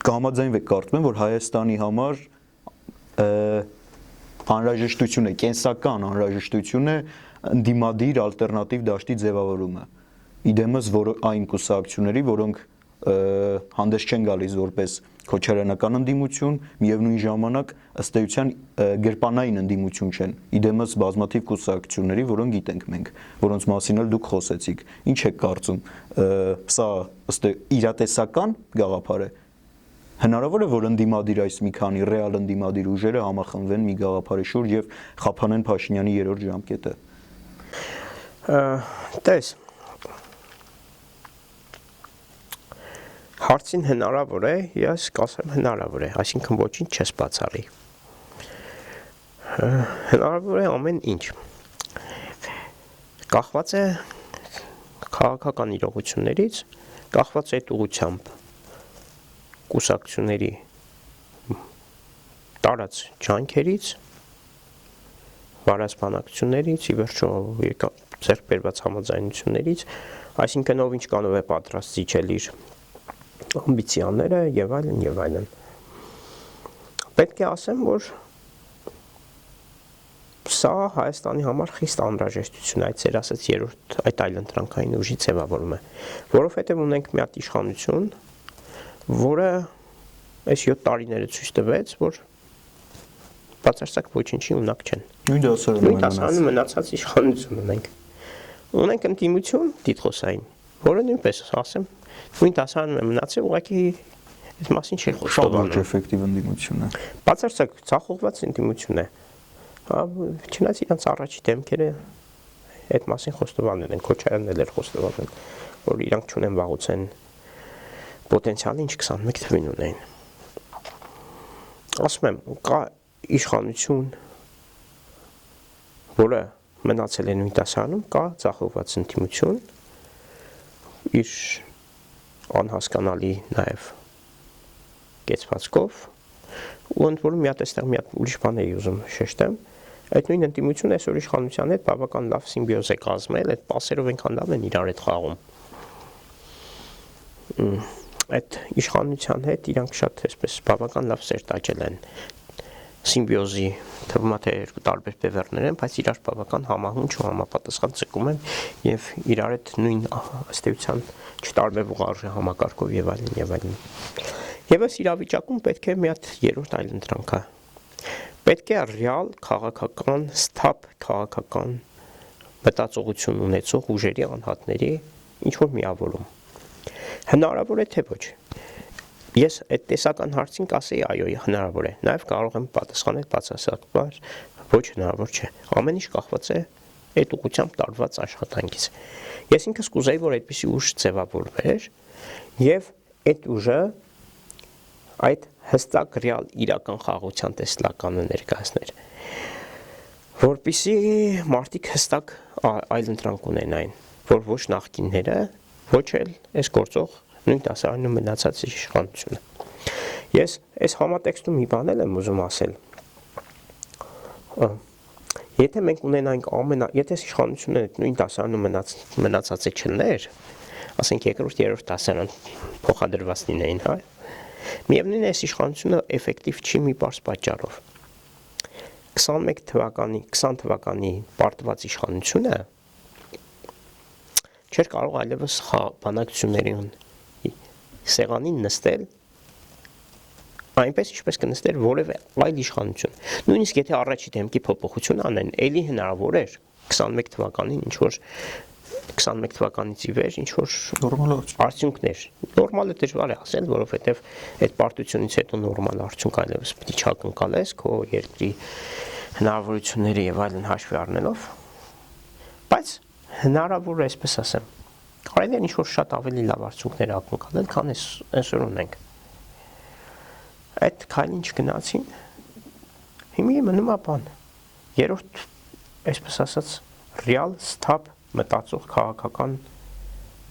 կհամաձայնվեք կարծում եմ, որ Հայաստանի համար անհրաժեշտություն է, կենսական անհրաժեշտություն է ընդդիմադիր ալտերնատիվ դաշտի ձևավորումը։ Իդեմս այն կուսակցությունների, որոնք հանդես չեն գալիս որպես քոչարյանական ընդդիմություն, միևնույն ժամանակ ըստ էության գրպանային ընդդիմություն չեն։ Իդեմս բազմաթիվ կուսակցությունների, որոնք գիտենք մենք, որոնց մասին էլ դուք խոսեցիք։ Ինչ եք կարծում, սա ըստ իրատեսական գաղափար է։ Հնարավոր է, որ ընդդիմադիր այս մի քանի ռեալ ընդդիմադիր ուժերը համախմբվեն մի գաղափարի շուրջ եւ խափանեն Փաշինյանի երրորդ ժամկետը։ Տես հարցին հնարավոր է, ես կասեմ հնարավոր է, այսինքն ոչինչ չես բացառի։ Հնարավոր է ամեն ինչ։ Կախված է քաղաքական իրողություններից, կախված է այդ ուղղությամբ կուսակցությունների տարած ջանքերից, վարած բանակցություններից, ի վերջո ձեռք բերված համաձայնություններից, այսինքն ով ինչ կանով է պատրաստ զիջել իր ամբիցիաները եւ այլն եւ այլն։ Պետք է ասեմ, որ սա Հայաստանի համար խիստ անհրաժեշտություն է, այդ ծեր ասած երրորդ այդ այլընտրանքային ուժի ձևավորումը, որովհետեւ ունենք մի հատ իշխանություն, որը այս 7 տարիները ցույց տվեց, որ բացարձակ ոչինչի ունակ չեն։ Նույն դասարանում մնացած իշխանություն ունենք։ Ունենք ընդդիմություն դիտխոսային, որը նույնպես ասեմ, նույն դասարանում է մնացել, ուղղակի այս մասին չի խոսում։ Շատ էֆեկտիվ ընդդիմություն է։ Բացարձակ ցախողված ընդդիմություն է։ Չնայած իրանց առաջի դեմքերը այդ մասին խոստովանել են, Քոչարյանն էլ էր խոստովանել, որ իրանք չունեն վաղուց են պոտենցիալը ինչ 21 թվին ունեն։ Ասում եմ, կա իշխանություն, որը մնացել է նույն դասարանում, կա ցախողված ընդդիմություն, իր անհասկանալի նաև կեցվածքով, ու ընդ որում մի հատ այստեղ մի հատ ուրիշ բան էի ուզում շեշտեմ, այդ նույն ընդդիմությունը այսօր իշխանության հետ բավական լավ սիմբիոզ է կազմել, այդ պասերով այնքան լավ են իրար հետ խաղում։ Այդ իշխանության հետ իրանք շատ այսպես բավական լավ սերտ աճել են սիմբիոզի, թվում է թե երկու տարբեր բևեռներ են, բայց իրար բավական համահունչ ու համապատասխան ձգում են եւ իրար հետ նույն ըստ էության չտարբերվող արժե համակարգով եւ այլն եւ այլն։ Եվ այս իրավիճակում պետք է մի հատ երրորդ այլընտրանք։ Պետք է ռեալ քաղաքական, սթափ քաղաքական մտածողություն ունեցող ուժերի անհատների ինչ որ միավորում։ Հնարավոր է թե ոչ։ Ես այդ տեսական հարցին կասեի այո, հնարավոր է։ Նաև կարող եմ պատասխանել բացասական, ոչ հնարավոր չէ։ Ամեն ինչ կախված է այդ ուղղությամբ տարված աշխատանքից։ Ես ինքս կուզեի, որ այդպիսի ուժ ձևավորվեր եւ այդ ուժը այդ հստակ ռեալ իրական խաղաղության տեսլականը ներկայացներ, որպեսզի մարդիկ հստակ այլընտրանք ունենային, որ ոչ նախկինները, ոչ էլ այս գործող նույն դասարանում մնացած իշխանությունը։ Ես այս համատեքստում մի բան եմ ուզում ասել։ Եթե մենք ունենանք եթե իշխանությունը նույն դասարանում մնացածը չլներ, ասենք երկրորդ, երրորդ դասարան փոխադրված լինեին, հա։ Միևնույն է, այս իշխանությունը էֆեկտիվ չի մի բարձ պատճառով։ 20 թվականի պարտված իշխանությունը չէր կարող այլևս բանակցությունների սեղանին նստել այնպես ինչպես կնստեր որևէ այլ իշխանություն։ Նույնիսկ եթե առաջի դեմքի փոփոխություն անեն, էլի հնարավոր էր 21 թվականին ինչ որ 21 թվականից ի վեր ինչ որ նորմալ արդյունքներ։ Նորմալը դժվար է ասել, որովհետև այդ պարտությունից հետո նորմալ արդյունք այլևս պիտի չակնկալես քո երկրի հնարավորությունները եւ այլն հաշվի առնելով։ Բայց հնարավոր է այսպես ասեմ։ Կարելի է ինչ որ շատ ավելի լավ արդյունքներ ակնկալել, քան այսօր ունենք։ Այդ քայլին չգնացին։ Հիմա մնում է բան։ Երրորդ, այսպես ասած, ռեալ սթափ մտածող քաղաքական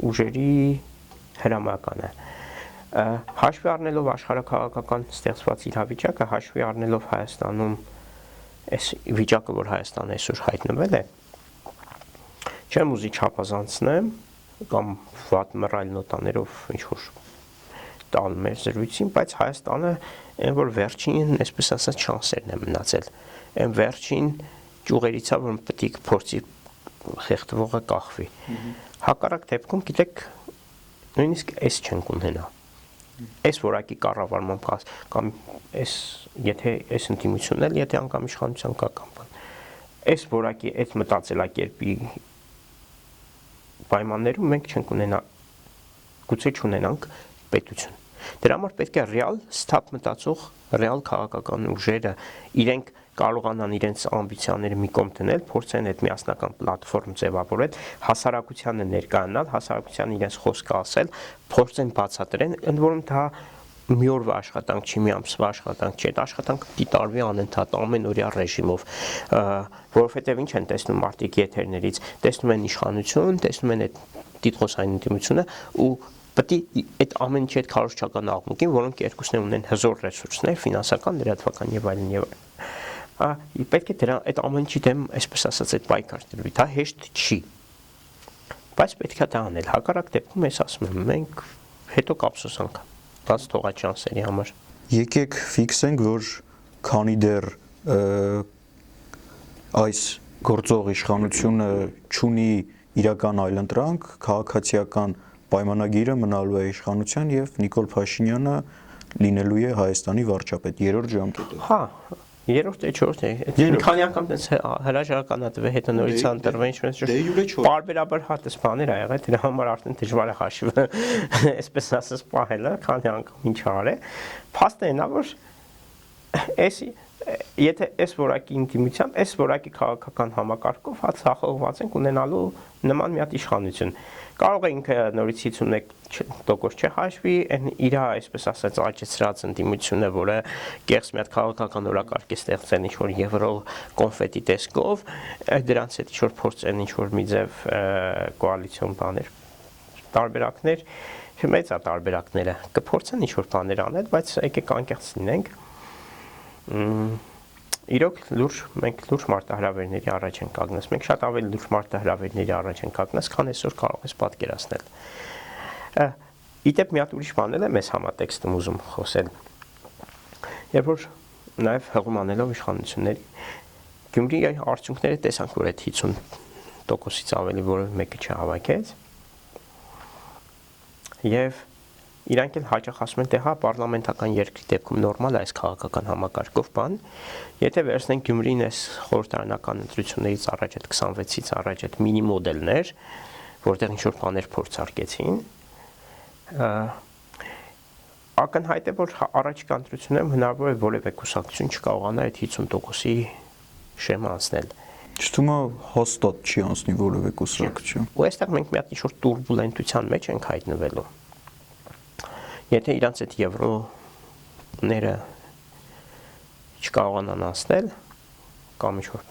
ուժերի հրամականը։ Հաշվի առնելով աշխարհաքաղաքական ստեղծված իրավիճակը, հաշվի առնելով Հայաստանում այս վիճակը, որ Հայաստանը այսօր հայտնվել է, չեմ ուզի չափազանցնեմ կամ վատ մռայլ նոտաներով ինչ որ տալ մեր զրույցին, բայց Հայաստանը այն որ վերջին, այսպես ասած, շանսերն է մնացել։ այն վերջին ճյուղերից է, որ պետք է փորձի խեղդվողը կախվի։ Հակառակ դեպքում գիտեք նույնիսկ այս չենք ունենա։ Այս որակի կառավարման կամ այս եթե այս ընդդիմությունն էլ եթե անգամ իշխանության կա կամ բան։ Այս որակի այդ մտածելակերպի պայմաններում մենք չենք ունենա գուցե չունենանք պետություն։ Դրա համար պետք է ռեալ ստապ մտածող ռեալ քաղաքական ուժերը իրենք կարողանան իրենց ամբիցիաները մի կողմ դնել, փորձեն այդ միասնական պլատֆորմ ձևավորել, հասարակությանը ներկայանալ, հասարակությանը իրենց խոսքը ասել, փորձեն բացատրեն, ընդ որում դա մի օրվա աշխատանք չի, մի ամսվա աշխատանք չի, այդ աշխատանքը պիտի տարվի անընդհատ ամենօրյա ռեժիմով, որովհետև ինչ են տեսնում մարդիկ եթերներից, տեսնում են իշխանություն, տեսնում են այդ տիտղոսային ինտիմությունը ու պետք է այդ ամեն ինչի հետ քարոզչական աղմուկին, որոնք երկուսն ունեն հզոր ռեսուրսներ, ֆինանսական, լրատվական եւ այլն եւ այլն։ Պետք է դրա այդ ամեն ինչի դեմ, այսպես ասած, այդ պայքար դրվի, դա հեշտ չի։ Բայց պետք է դա անել։ Հակառակ դեպքում ես ասում եմ, մենք հետո կապսոսանք բաց թողած շանսերի համար։ Եկեք ֆիքսենք, որ քանի դեռ այս գործող իշխանությունը չունի իրական այլընտրանք, քաղաքացիական պայմանագիրը մնալու է իշխանության եւ Նիկոլ Փաշինյանը լինելու է Հայաստանի վարչապետ երրորդ ժամկետով։ Հա, երրորդ է, չորրորդ է։ Մի քանի անգամ տես հրաժարականատվի հետ նորից ընտրվել, ինչպես պարբերաբար հատս բաներ ա եղել, դրա համար արդեն դժվար է հաշիվը, այսպես ասած, պահելը, քանի անգամ ինչ արել։ Փաստը այն է, որ եթե այս որակի ինտիմությամբ, այս որակի քաղաքական համակարգով հացախողված ենք ունենալու նման մի հատ իշխանություն։ Կարող է ինքը նորից 51% չհաշվի, այն իր այսպես ասած աճեցրած ընդդիմությունը, որը կեղծ մի հատ քաղաքական օրակարգ է ստեղծել ինչ-որ եվրո կոնֆետի տեսքով, դրանց հետ ինչ-որ փորձեն ինչ-որ մի ձև կոալիցիոն բաներ, տարբերակներ, մեծ է տարբերակները, կփորձեն ինչ-որ բաներ անել, բայց եկեք անկեղծ լինենք։ Իրոք մենք լուրջ մարտահրավերների առաջ ենք կանգնած, մենք շատ ավելի լուրջ մարտահրավերների առաջ ենք կանգնած, քան այսօր կարող ես պատկերացնել։ Իդեպ մի հատ ուրիշ բան էլ եմ ես համատեքստում ուզում խոսել։ Երբ որ նաև հղում անելով իշխանությունների, Գյումրիի արդյունքները տեսանք, որ այդ 50%-ից ավելի որևէ մեկը չհավաքեց։ Եվ իրանք էլ հաճախ ասում են, թե հա պարլամենտական երկրի դեպքում նորմալ է այս քաղաքական համակարգով բան, եթե վերցնենք Գյումրին այս խորհրդարանական ընտրություններից առաջ այդ 26-ից առաջ այդ մինի մոդելներ, որտեղ ինչ-որ բաներ փորձարկեցին, ակնհայտ է, որ առաջիկա ընտրություններում հնարավոր է որևէ կուսակցություն չկարողանա այդ 50%-ի շեմը անցնել։ Ճիշտում է հաստատ չի անցնի որևէ կուսակցություն։ Ու այստեղ մենք մի հատ ինչ-որ տուրբուլենտության մեջ ենք հայտնվելու։ Եթե իրանց այդ եվրոները չկարողանան անցնել, կամ ինչ-որ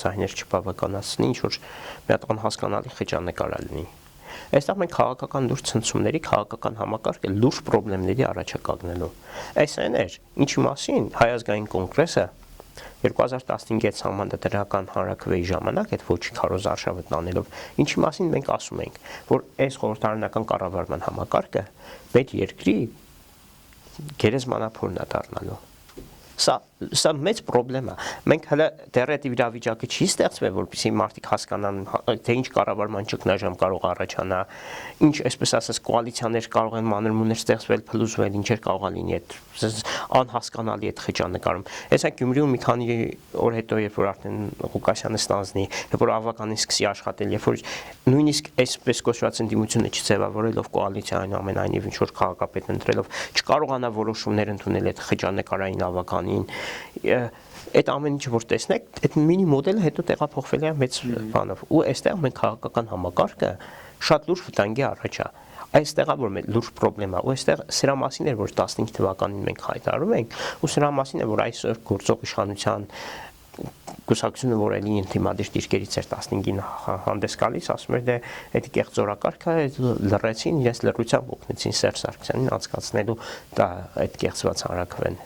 ձայներ չբավականացնի, ինչ-որ մի հատ անհասկանալի խճանկար լինի։ Այստեղ մենք քաղաքական լուրջ ցնցումների, քաղաքական համակարգը լուրջ խնդիրների առաջ է կանգնելու։ Այս այն էր, ինչի մասին Հայ ազգային կոնգրեսը 2015-ից համանդրական հանրաքվեի ժամանակ այդ ոչ քարոզ արշավը տանելով, ինչի մասին մենք ասում ենք, որ այս խորհրդարանական կառավարման համակարգը մեր երկրի գերեզմանափորն է դառնալու։ Սա մեծ խնդրեմ է։ Մենք հələ դեռ այդ իրավիճակը չի ստեղծվել, որպեսզի մարդիկ հասկանան, թե ինչ կառավարման ճգնաժամ կարող առաջանա, ինչ այսպես ասած կոալիցիաներ կարող են մանրմուններ ստեղծվել, փլուզվել, ինչեր կարող է լինի այդ անհասկանալի այդ խճանկարում։ Հեսա Գյումրիում մի քանի օր հետո, երբ որ արդեն Ղուկասյանը ստանձնի, երբ որ ավականին սկսի աշխատել, երբ որ նույնիսկ այսպես կոչված ընդդիմությունը չձևավորելով կոալիցիային ամենայնիվ ինչ որ քաղաքապետ ընտրելով չկարողանա որոշումներ ընդունել այդ խճանկարային ավականին այդ ամեն ինչը որ տեսնեք, այդ մինի մոդելը հետո տեղափոխվել է մեծ բանով։ Ու այստեղ մենք քաղաքական համակարգը շատ լուրջ վտանգի առաջ է։ Այստեղ է որ մեր լուրջ խնդրեմ է։ Ու այստեղ սրա մասին էր որ 15 թվականին մենք հայտարարում ենք, ու սրա մասին է որ այսօր գործող իշխանության կուսակցությունը որ էլի ինտիմադիր դիրքերից էր 15-ին հանդես գալիս, ասում էր դե այդ կեղծորակարգը լռեցին, իրենց լռությամբ օգնեցին Սերժ Սարգսյանին անցկացնելու դա այդ կեղծված հանրաքվեն,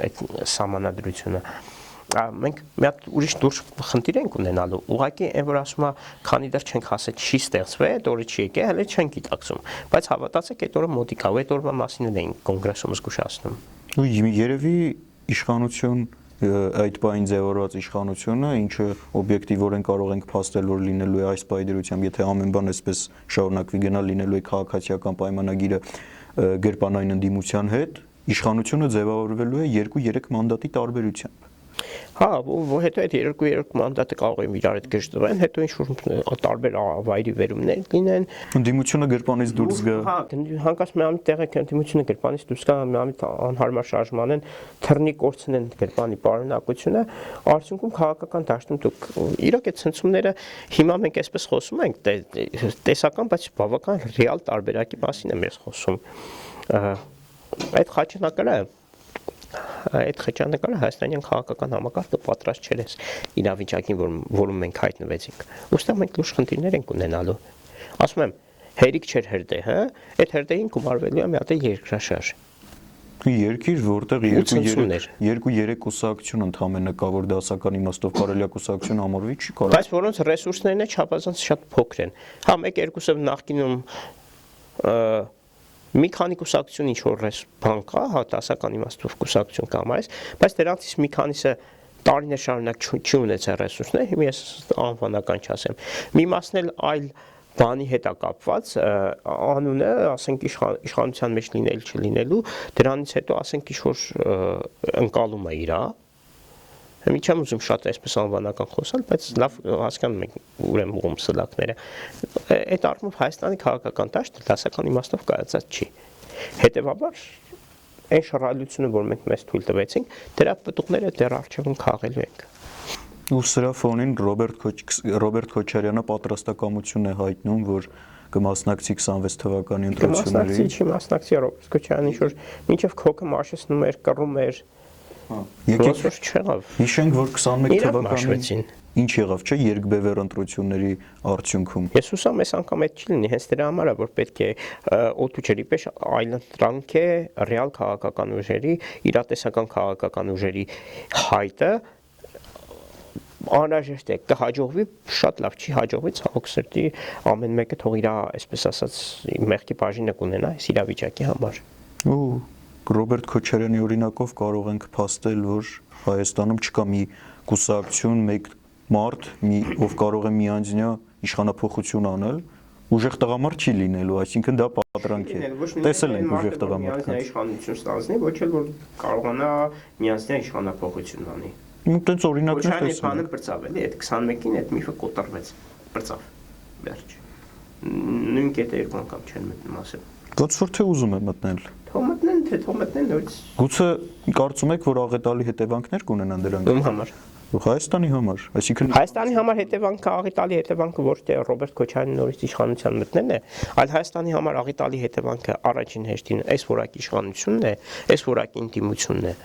այդ սահմանադրությունը։ Մենք մի հատ ուրիշ լուրջ խնդիր ենք ունենալու։ Ուղղակի այն որ ասում է, քանի դեռ չենք հասել, չի ստեղծվել, այդ օրը չի եկել, հələ չենք գիտակցում։ Բայց հավատացեք, այդ օրը մոտիկա, այդ օրվա մասին էլ էին կոնգրեսում զգուշացնում։ Ու երևի իշխանություն այդ բային ձևավորված իշխանությունը, ինչը օբյեկտիվորեն կարող ենք փաստել, որ լինելու է այս պայդրությամբ, եթե ամեն բան այսպես շարունակվի գնալ, լինելու է քաղաքացիական պայմանագիրը գրպանային ընդդիմության հետ, իշխանությունը ձևավորվելու է 2-3 մանդատի տարբերությամբ։ Հա, հետո այդ 2 մանդատը կարող են իրար հետ գժտվեն, հետո ինչ-որ տարբեր վայրի վերումներ լինեն։ Ընդդիմությունը գրպանից դուրս գա։ Հա, հանկարծ մի ամիտ տեղը ընդդիմությունը գրպանից դուրս գա, մի ամիտ անհարմար շարժման են, թռնի կորցնեն գրպանի պարունակությունը, արդյունքում քաղաքական դաշտում դուք իրոք այդ ցնցումները հիմա մենք այսպես խոսում ենք, տեսական, բայց բավական ռեալ տարբերակի մասին եմ ես խոսում։ Այդ խճանկարը հայաստանյան քաղաքական համակարգը պատրաստ չէր իրավիճակին, որում մենք հայտնվեցինք։ Ոստեղ մենք լուրջ խնդիրներ ենք ունենալու։ Ասում եմ, հերիք չէր հրդեհը, այդ հրդեհին գումարվելու է մի հատ երկրաշարժ։ Երկիր, որտեղ 2-3 կուսակցություն ընդհանրապես կա, որ դասական իմաստով կարելի է կուսակցություն համարվի, չի կարող։ Բայց որոնց ռեսուրսներն է չափազանց շատ փոքր են։ Հա, 1-2-ը նախկինում մի քանի կուսակցություն ինչ-որ բան կա, հա, դասական իմաստով կուսակցություն կամ այս, բայց դրանցից մի քանիսը տարիներ շարունակ չի ունեցել ռեսուրսներ, հիմա ես անվանական չասեմ։ Մի մասն էլ այլ բանի հետ է կապված, անունը, ասենք իշխանության մեջ լինել չլինելու, դրանից հետո ասենք ինչ-որ ընկալում է իրա։ Մի չեմ ուզում շատ այսպես անվանական խոսալ, բայց լավ հասկանում եք ուրեմն ուղում սլակները։ Այդ առումով Հայաստանի քաղաքական դաշտը դասական իմաստով կայացած չի։ Հետևաբար այն շռայլությունը, որ մենք մեզ թույլ տվեցինք, դրա պտուղները դեռ առջևում քաղելու ենք։ Ու սրա ֆոնին Ռոբերտ Քոչարյանը պատրաստակամություն է հայտնում, որ կմասնակցի 26 թվականի ընտրություններին։ Մասնակցի Ռոբերտ Քոչարյանը, ինչ որ մինչև քոքը մաշեցնում էր, կռում էր։ Եկեք չեղավ։ Հիշենք, որ 21 թվականին ինչ եղավ, չէ, երկբևեռ ընտրությունների արդյունքում։ Ես հուսամ, այս անգամ այդ չի լինի, հենց դրա համար է, որ պետք է օդու ջրի պես այլընտրանք է ռեալ քաղաքական ուժերի, իրատեսական քաղաքական ուժերի հայտը անհրաժեշտ է, կհաջողվի, շատ լավ չի հաջողվի, ցավոք սրտի ամեն մեկը թող իր, այսպես ասած, մեղքի բաժինը կունենա այս իրավիճակի համար։ Ու Ռոբերտ Քոչարյանի օրինակով կարող ենք փաստել, որ Հայաստանում չկա մի կուսակցություն, մեկ մարդ, ով կարող է միանձնյա իշխանափոխություն անել, ուժեղ տղամարդ չի լինելու, այսինքն դա պատրանք է։ Տեսել ենք ուժեղ տղամարդկանց։ Իշխանություն ստանձնի, ոչ էլ որ կարողանա միանձնյա իշխանափոխություն անի։ Տենց օրինակներ տեսնում։ Քոչարյանը բրծավ էլի, այդ 21-ին այդ միֆը կոտրվեց, բրծավ։ Վերջ։ Նույն կետը երկու անգամ չեն մտնում ասել։ Ոնց որ թե ուզում է մտնել։ Թող մտնեն նույնիսկ։ Գուցե կարծում եք, որ աղետալի հետևանքներ կունենան դրանք։ Ում համար։ Հայաստանի համար, այսինքն Հայաստանի համար հետևանքը աղետալի հետևանքը ոչ թե Ռոբերտ Քոչարյանի նորից իշխանության մտնելն է, այլ Հայաստանի համար աղետալի հետևանքը առաջին հերթին այս որակի իշխանությունն է, այս որակի ինտիմությունն է։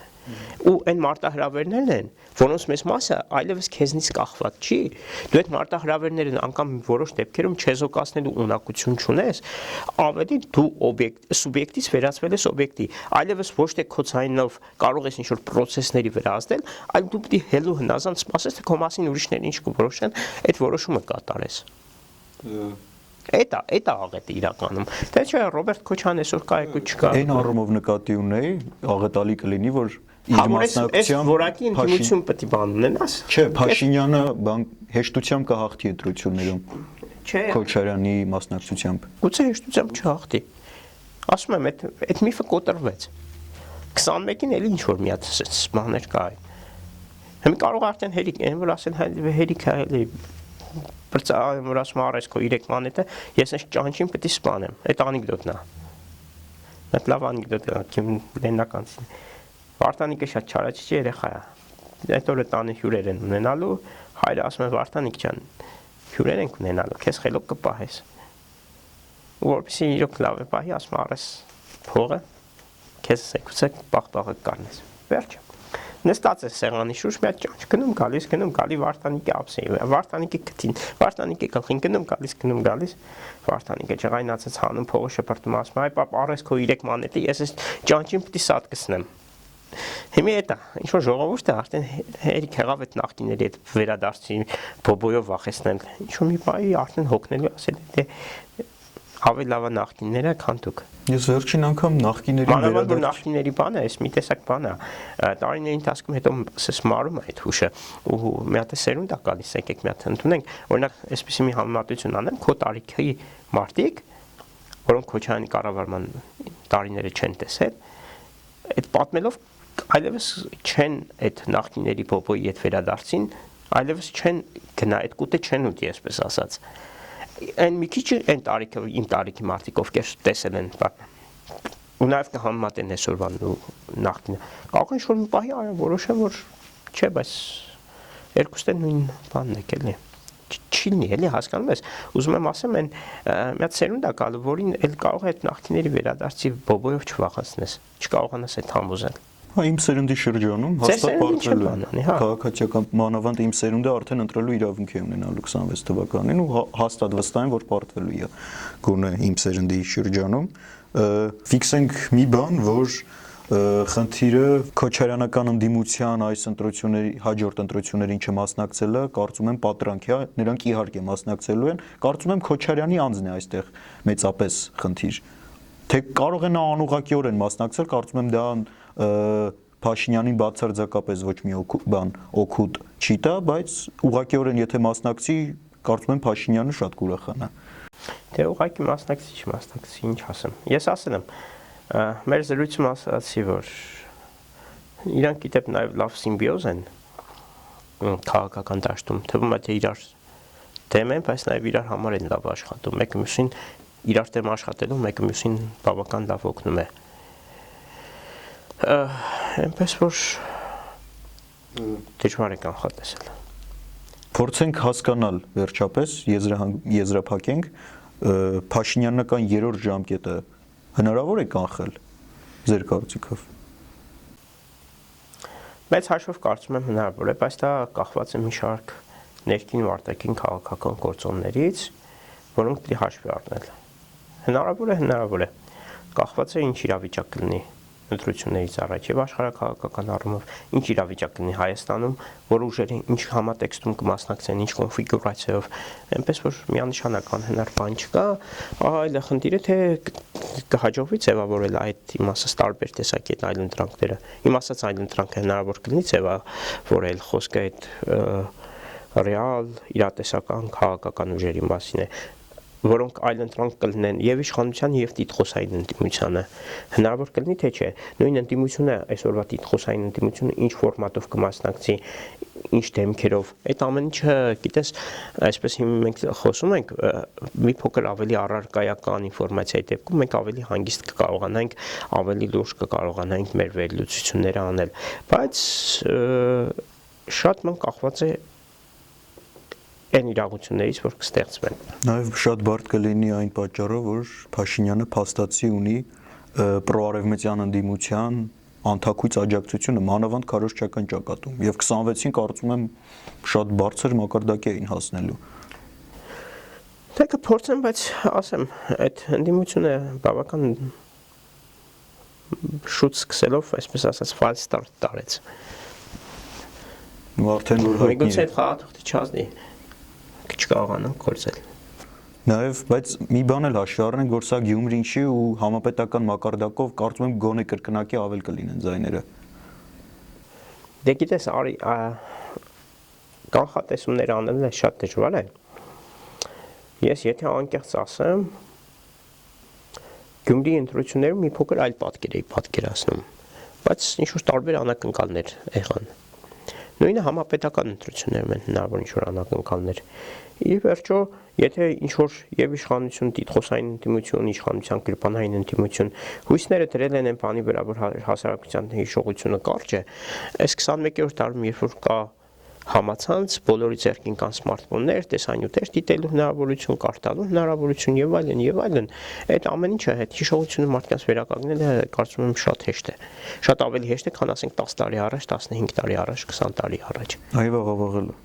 Ու այն մարտահրավերներն են, որոնց մեծ մասը այլևս քեզնից կախված չի։ Դու այդ մարտահրավերներն անգամ որոշ դեպքերում չեզոկացնելու ունակություն չունես, ավելի դու սուբյեկտից վերածվել ես օբյեկտի, այլևս ոչ թե քո ցայնով կարող ես ինչ-որ process-ների վրա ազդել, այլ դու պետք է հելու հնազանդ սպասես, թե քո մասին ուրիշները ինչ կորոշեն, այդ որոշումը կատարես։ Էտա աղետը իրականում։ Դե չէ, Ռոբերտ Քոչարյանը այսօր կա եկու չկա։ Այն առումով նկատի ունեի, աղետալի կլինի, որ իր մասնակցությամբ որակի ինտիմություն պետք է բան ունենաս։ Չէ, Փաշինյանը հեշտությամբ կհաղթի ընտրություններում։ Չէ։ Քոչարյանի մասնակցությամբ։ Գուցե հեշտությամբ չհաղթի։ Ասում եմ, այդ միֆը կոտրվեց։ 21-ին էլի ինչ որ մի հատ բաներ կա։ Հիմա կարող արդեն հերիք, այն որ ասեն հերիք է էլի որ ասում արես քո 3 մանետը, ես այս ճանչին պետք է սպանեմ։ Այդ անեկդոտն է։ Այդ լավ անեկդոտ է, քիմ լեննականցին։ Վարդանիկը շատ չարաչի երեխա է։ Այդ օրը տանը հյուրեր են ունենալու, հայրը ասում է Վարդանիկ ջան, հյուրեր ենք ունենալու, քեզ խելոք կպահես։ Ու որպեսզի իրոք լավ է պահի, ասում արես փողը, քեզ սեկուցե պաղպաղը կանես։ Վերջ։ Նստած է սեղանի շուրջ, մի հատ ճանչ գնում գալի Վարդանիկի ափսեի, Վարդանիկի քթին, Վարդանիկի գլխին գնում գալիս, Վարդանիկը ջղայնացած հանում փողը շպրտում ասում, այ պապ արես քո 3 մանետը, ես այս ճանչին պետք է սատ կսնեմ։ Հիմա էտա, ինչ որ ժողովուրդը արդեն հերիք եղավ այդ նախկիների այդ վերադարձի բոբոյով վախեցնել, ինչ որ մի բայ արդեն հոգնելու ասել, դե Ավելի լավ է նախկինները, քան դուք։ Ես վերջին անգամ նախկիների Մանավանդ որ նախկինների բանը է, մի տեսակ բան է։ Տարիների ընթացքում հետո ասես մարում է այդ հուշը ու մի հատ սերունդ է գալիս, եկեք մի հատ ընդունենք։ Օրինակ, այսպեսի մի համեմատություն անեմ, քո տարիքի մարդիկ, որոնք Քոչարյանի կառավարման տարիները չեն տեսել, այդ պատմելով այլևս չեն այդ նախկինների փոփոյի հետ վերադարձին, այլևս չեն գնա, այդ կուտը չեն ուտի, այսպես ասած։ Այն մի քիչ այն տարիքը իմ տարիքի մարդիկ ովքեր տեսել են ու նաև կհամեմատեն այսօրվան ու նախկինը կարող են ինչ-որ մի պահի որոշեն որ չէ բայց երկուսն են նույն բանն է էլի չի լինի էլի հասկանում ես ուզում եմ ասեմ այն մի հատ սերունդ է գալու որին էլ կարող է այդ նախկինների վերադարձի բոբոյով չվախեցնես չկարողանաս այդ համոզել Իմ սերնդի շրջանում հաստատ պարտվելու է քաղաքացիական մանավանդ իմ սերունդը արդեն ընտրելու իրավունք է ունենալու 26 թվականին ու հաստատ վստահ եմ որ պարտվելու է գոնե իմ սերնդի շրջանում ֆիքսենք մի բան որ խնդիրը քոչարյանական ընդդիմության այս ընտրությունների հաջորդ ընտրություններին չմասնակցելը կարծում եմ պատրանք է նրանք իհարկե մասնակցելու են կարծում եմ Քոչարյանի անձն է այստեղ մեծապես խնդիր թե կարող է նա անուղղակիորեն մասնակցել կարծում եմ դա Փաշինյանին բացարձակապես ոչ մի օգուտ չի տա, բայց ուղղակիորեն եթե մասնակցի, կարծում եմ Փաշինյանը շատ կուրախանա։ Դե ուղղակի մասնակցի, ինչ ասեմ։ Ես ասել եմ, մեր զրույցում ասացի, որ իրանք գիտեք նաև լավ սիմբիոզ են քաղաքական դաշտում, թվում է թե իրար դեմ են, բայց նաև իրար համար են լավ աշխատում, մեկը մյուսին իրար դեմ աշխատելու, մեկը մյուսին բավական լավ օգնում է։ Այնպես որ դժվար է կանխատեսել։ Փորձենք հասկանալ վերջապես, եզրափակենք Փաշինյանական երրորդ ժամկետը հնարավոր է կանխել ձեր կարծիքով։ Մեծ հաշվով կարծում եմ հնարավոր է, բայց դա կախված է մի շարք ներքին ու արտաքին քաղաքական գործոններից, որոնք պետք է հաշվի առնել։ Հնարավոր է, կախված է ինչ իրավիճակ կլինի ընտրություններից առաջ եւ աշխարհակաղակական առումով ինչ իրավիճակ կլինի Հայաստանում, որ ուժերը ինչ համատեքստում կմասնակցեն, ինչ կոնֆիգուրացիայով, այնպես որ միանշանակ անհնար բան չկա, այլ խնդիրը թե կհաջողվի ձևավորել այդ իմ ասած տարբեր տեսակի այլընտրանքները։ Իմ ասած այլընտրանքը հնարավոր կլինի ձևավորել խոսքը այդ ռեալ իրատեսական քաղաքական ուժերի մասին է որոնք այլընտրանք կլինեն եւ իշխանության եւ տիտղոսային ընդդիմությանը հնարավոր կլինի թե չէ նույն ընդդիմությունը այսօրվա տիտղոսային ընդդիմությունը ինչ ֆորմատով կմասնակցի ինչ դեմքերով այդ ամեն ինչը գիտես այսպես հիմա մենք խոսում ենք մի փոքր ավելի առարկայական ինֆորմացիայի դեպքում մենք ավելի հանգիստ կկարողանանք ավելի լուրջ կկարողանանք մեր վերլուծությունները անել բայց շատ ման կախված է այն իրողություններից, որ կստեղծվեն։ Նաև շատ բարդ կլինի այն պատճառով, որ Փաշինյանը փաստացի ունի պրոարևմտյան ընդդիմության անթակույց աջակցությունը մանավանդ քարոզչական ճակատում եւ 26-ին կարծում եմ շատ բարձր մակարդակի էին հասնելու։ Դա կփորձեմ, բայց ասեմ, այդ ընդդիմությունը բավական շուտ սկսելով, այսպես ասած, ֆալ ստարտ տարեց։ Ու արդեն որ հայտնի է խաղաթղթը չազնի չկարողանանք գործել։ Նաև, բայց մի բան էլ հաշվի առնենք, որ սա Գյումրին չի ու համապետական մակարդակով կարծում եմ գոնե կրկնակի ավել կլինեն ձայները։ Դե գիտես, արի կանխատեսումներ անելը շատ դժվար է։ Ես եթե անկեղծ ասեմ, Գյումրի ընտրություններում մի փոքր այլ պատկեր էի պատկերացնում, բայց ինչ-որ տարբեր անակնկալներ եղան։ Նույնը համապետական ընտրություններում են հնարավոր ինչ-որ անակնկալներ։ Ի վերջո, եթե ինչ-որ եւ իշխանություն, տիտղոսային ընդդիմություն, իշխանության գրպանային ընդդիմություն հույսները դրել են այն բանի վրա, որ հասարակության հիշողությունը կարճ է, այս 21-րդ դարում, երբ որ կա համացանց, բոլորի ձեռքին կան սմարթֆոններ, տեսանյութեր դիտելու հնարավորություն, կարտալու հնարավորություն եւ այլն, այդ ամեն ինչը հետ հիշողությունը մարդկանց վերականգնելը կարծում եմ շատ հեշտ է։ Շատ ավելի հեշտ է, քան ասենք 10 տարի առաջ, 15 տարի առաջ, 20 տարի առաջ։ Այո, աղավաղելը։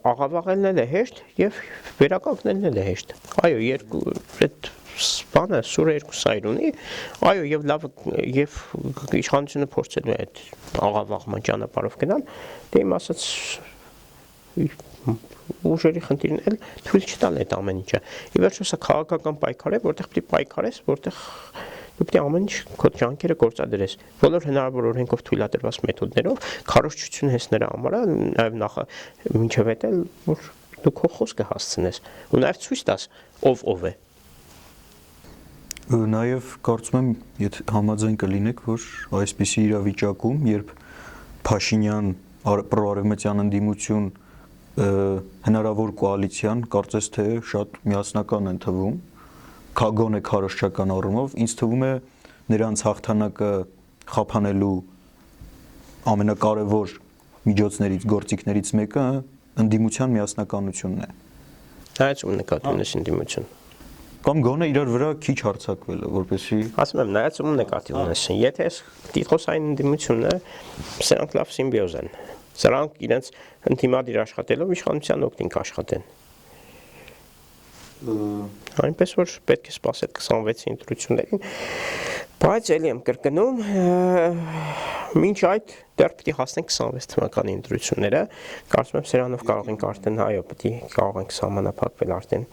Աղավաղելն էլ է հեշտ եւ վերականգնելն էլ է հեշտ։ Այո, երկու այդ բանը սուրը երկու սայր ունի, այո, եւ լավ եւ իշխանությունը փորձելու է այդ աղավաղման ճանապարհով գնալ, դե իմ ասած ուժերի խնդիրն էլ թույլ չտալ այդ ամեն ինչը։ Ի վերջո սա քաղաքական պայքար է, որտեղ պետք է պայքարես, որտեղ դու պետք է ամեն ինչ քո ջանքերը գործադրես։ Բոլոր հնարավոր օրենքով թույլատրված մեթոդներով քարոզչություն հենց նրա համար է, նաև նախ մինչև այդ էլ որ դու քո խոսքը հասցնես ու նաև ցույց տաս ով է։ Նաև կարծում եմ, եթե համաձայն կլինեք, որ այսպիսի իրավիճակում, երբ Փաշինյան պրոարևմտյան ընդդիմություն հնարավոր կոալիցիան կարծես թե շատ միասնական են թվում, գոնե քարոզչական առումով, ինձ թվում է նրանց հաղթանակը խափանելու ամենակարևոր միջոցներից, գործիքներից մեկը ընդդիմության միասնականությունն է։ Նայածում նկատի ունես ընդդիմություն։ Կամ գոնե իրար վրա քիչ հարձակվելը, որպեսզի ասում եմ, նայածում նկատի ունես։ Եթե տիտղոսային ընդդիմությունն է, սրանք լավ սիմբիոզ են։ Սրանք իրենց ընդդիմադիր աշխատելով իշխանության օգտին կաշխատեն։ Այնպես որ պետք է սպասել 26-ի ընտրություններին, բայց ելի եմ կրկնում, մինչ այդ դեռ պետք է հասնենք 26 թվականի ընտրությունները, կարծում եմ սրանով կարող ենք արդեն, այո, պետք է կարող ենք սահմանափակվել արդեն։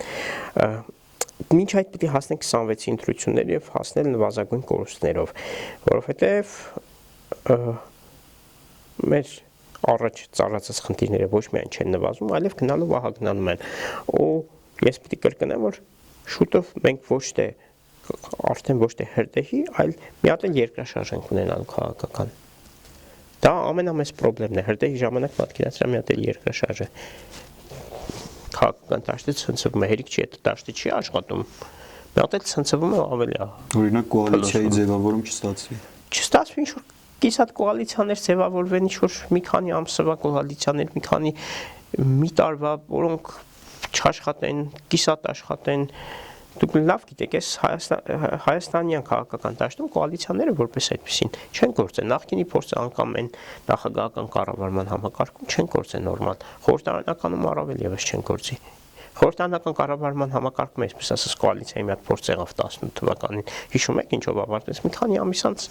Մինչ այդ պետք է հասնենք 26-ի ընտրություններ եւ հասնել նվազագույն կորուստներով, որովհետեւ մեր առաջ ծառացած խնդիրները ոչ միայն չեն նվազում, այլև գնալով ահագնանում են։ Ու ես պետք է կրկնեմ, որ շուտով մենք արդեն ոչ թե հրդեհի, այլ մի հատ էլ երկրաշարժ ենք ունենալու քաղաքական։ Դա ամենամեծ խնդիրն է, հրդեհի ժամանակ պատկերացրա մի հատ էլ երկրաշարժ է։ Քաղաքական դաշտը ցնցվում է, հերիք չի, այդ դաշտը չի աշխատում։ Մի հատ էլ ցնցվում է ավելի։ Օրինակ կոալիցիայի ձևավորում չստացվի։ Չստացվի ինչ-որ կիսատ կոալիցիաներ ձևավորվեն, ինչ-որ մի քանի ամսվա կոալիցիաներ, մի տարվա, որոնք չաշխատեն, կիսատ աշխատեն, դուք լավ գիտեք, այս հայաստանյան քաղաքական դաշտում կոալիցիաները որպես այդպեսին չեն գործել, նախկինի փորձը անգամ են նախագահական կառավարման համակարգում չեն գործել նորմալ, խորհրդարանականում առավել եւս չեն գործի։ Խորհրդարանական կառավարման համակարգում այսպես ասած կոալիցիայի մի հատ փորձ եղավ 18 թվականին, հիշում եք ինչով ավարտվեց, մի քանի ամիս անց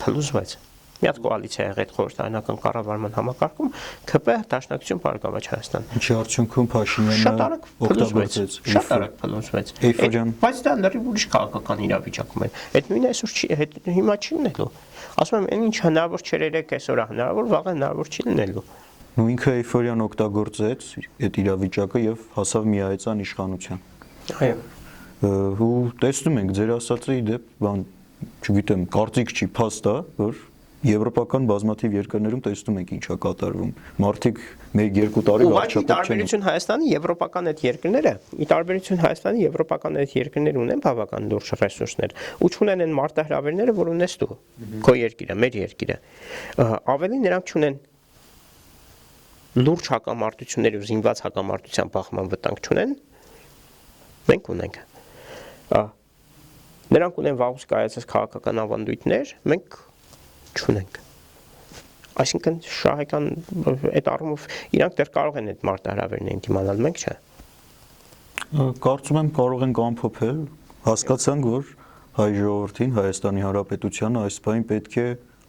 փլուզվեց։ Մի հատ կոալիցիա եղավ այդ խորհրդարանական կառավարման համակարգում, ԿՊ Դաշնակցություն Բարգավաճ Հայաստան։ Ինչի արդյունքում Փաշինյանը օգտագործեց, շատ արագ փլուզվեց։ Բայց դա լրիվ ուրիշ քաղաքական իրավիճակում է։ Այդ նույնը այսօր հիմա չի լինելու։ Ասում եմ, այն ինչ հնարավոր չէր երեք այսօր հնարավոր, վաղը հնարավոր չի լինելու։ Ու ինքը Էյֆորյան օգտագործեց այդ իրավիճակը եւ հասավ միայծան իշխանության։ Այո։ Ու տեսնում ենք ձեր ասածը իդեպ, բան, չգիտեմ, կարծիք չի, փաստ է, որ եվրոպական բազմաթիվ երկրներում տեսնում ենք ինչա կատարվում։ Մարդիկ 1-2 տարի վարչապետ չեն։ Տարբերություն Հայաստանի եվրոպական այդ երկրները, ի տարբերություն Հայաստանի եվրոպական այդ երկրները ունեն բավական լուրջ ռեսուրսներ, ու չունեն այն մարտահրավերները, որ ունես դու, քո երկիրը, մեր երկիրը։ Ավելի նրանք չունեն լուրջ հակամարտությունների ու զինված հակամարտության բախման վտանգ չունեն, մենք ունենք։ Նրանք ունեն վաղուց կայացած քաղաքական ավանդույթներ, մենք չունենք։ Այսինքն շահեկան այդ առումով իրանք դեռ կարող են այդ մարտահրավերներին դիմանալ, մենք չէ։ Կարծում եմ կարող ենք ամփոփել, հասկացանք, որ հայ ժողովրդին, Հայաստանի Հանրապետությանը այս բանը պետք է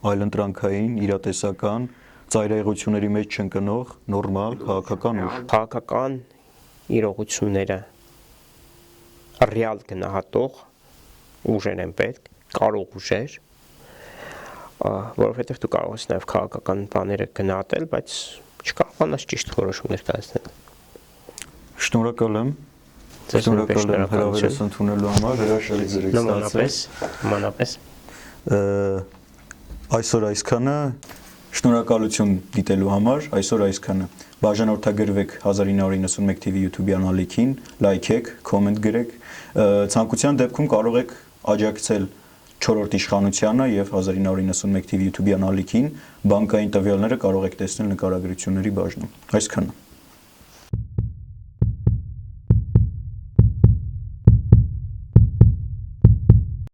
այլընտրանքային, իրատեսական, ծայրահեղությունների մեջ չընկնող նորմալ քաղաքական ուժ։ Քաղաքական իրողությունները ռեալ գնահատող ուժեր են պետք, կարող ուժեր, որովհետև դու կարող ես նաև քաղաքական բաները գնահատել, բայց չկարողանաս ճիշտ որոշումներ կայացնել։ Շնորհակալ եմ։ Շնորհակալ եմ հրավերս ընդունելու համար, հրաշալի ձեր Նմանապես։ Այսօր այսքանը, շնորհակալություն դիտելու համար, այսօր այսքանը։ Բաժանորդագրվեք 1991 TV YouTube-յան ալիքին, լայքեք, կոմենտ գրեք, ցանկության դեպքում կարող եք աջակցել 4-րդ իշխանությանը եւ 1991 TV YouTube-յան ալիքին, բանկային տվյալները կարող եք տեսնել նկարագրությունների բաժնում։ Այսքանը։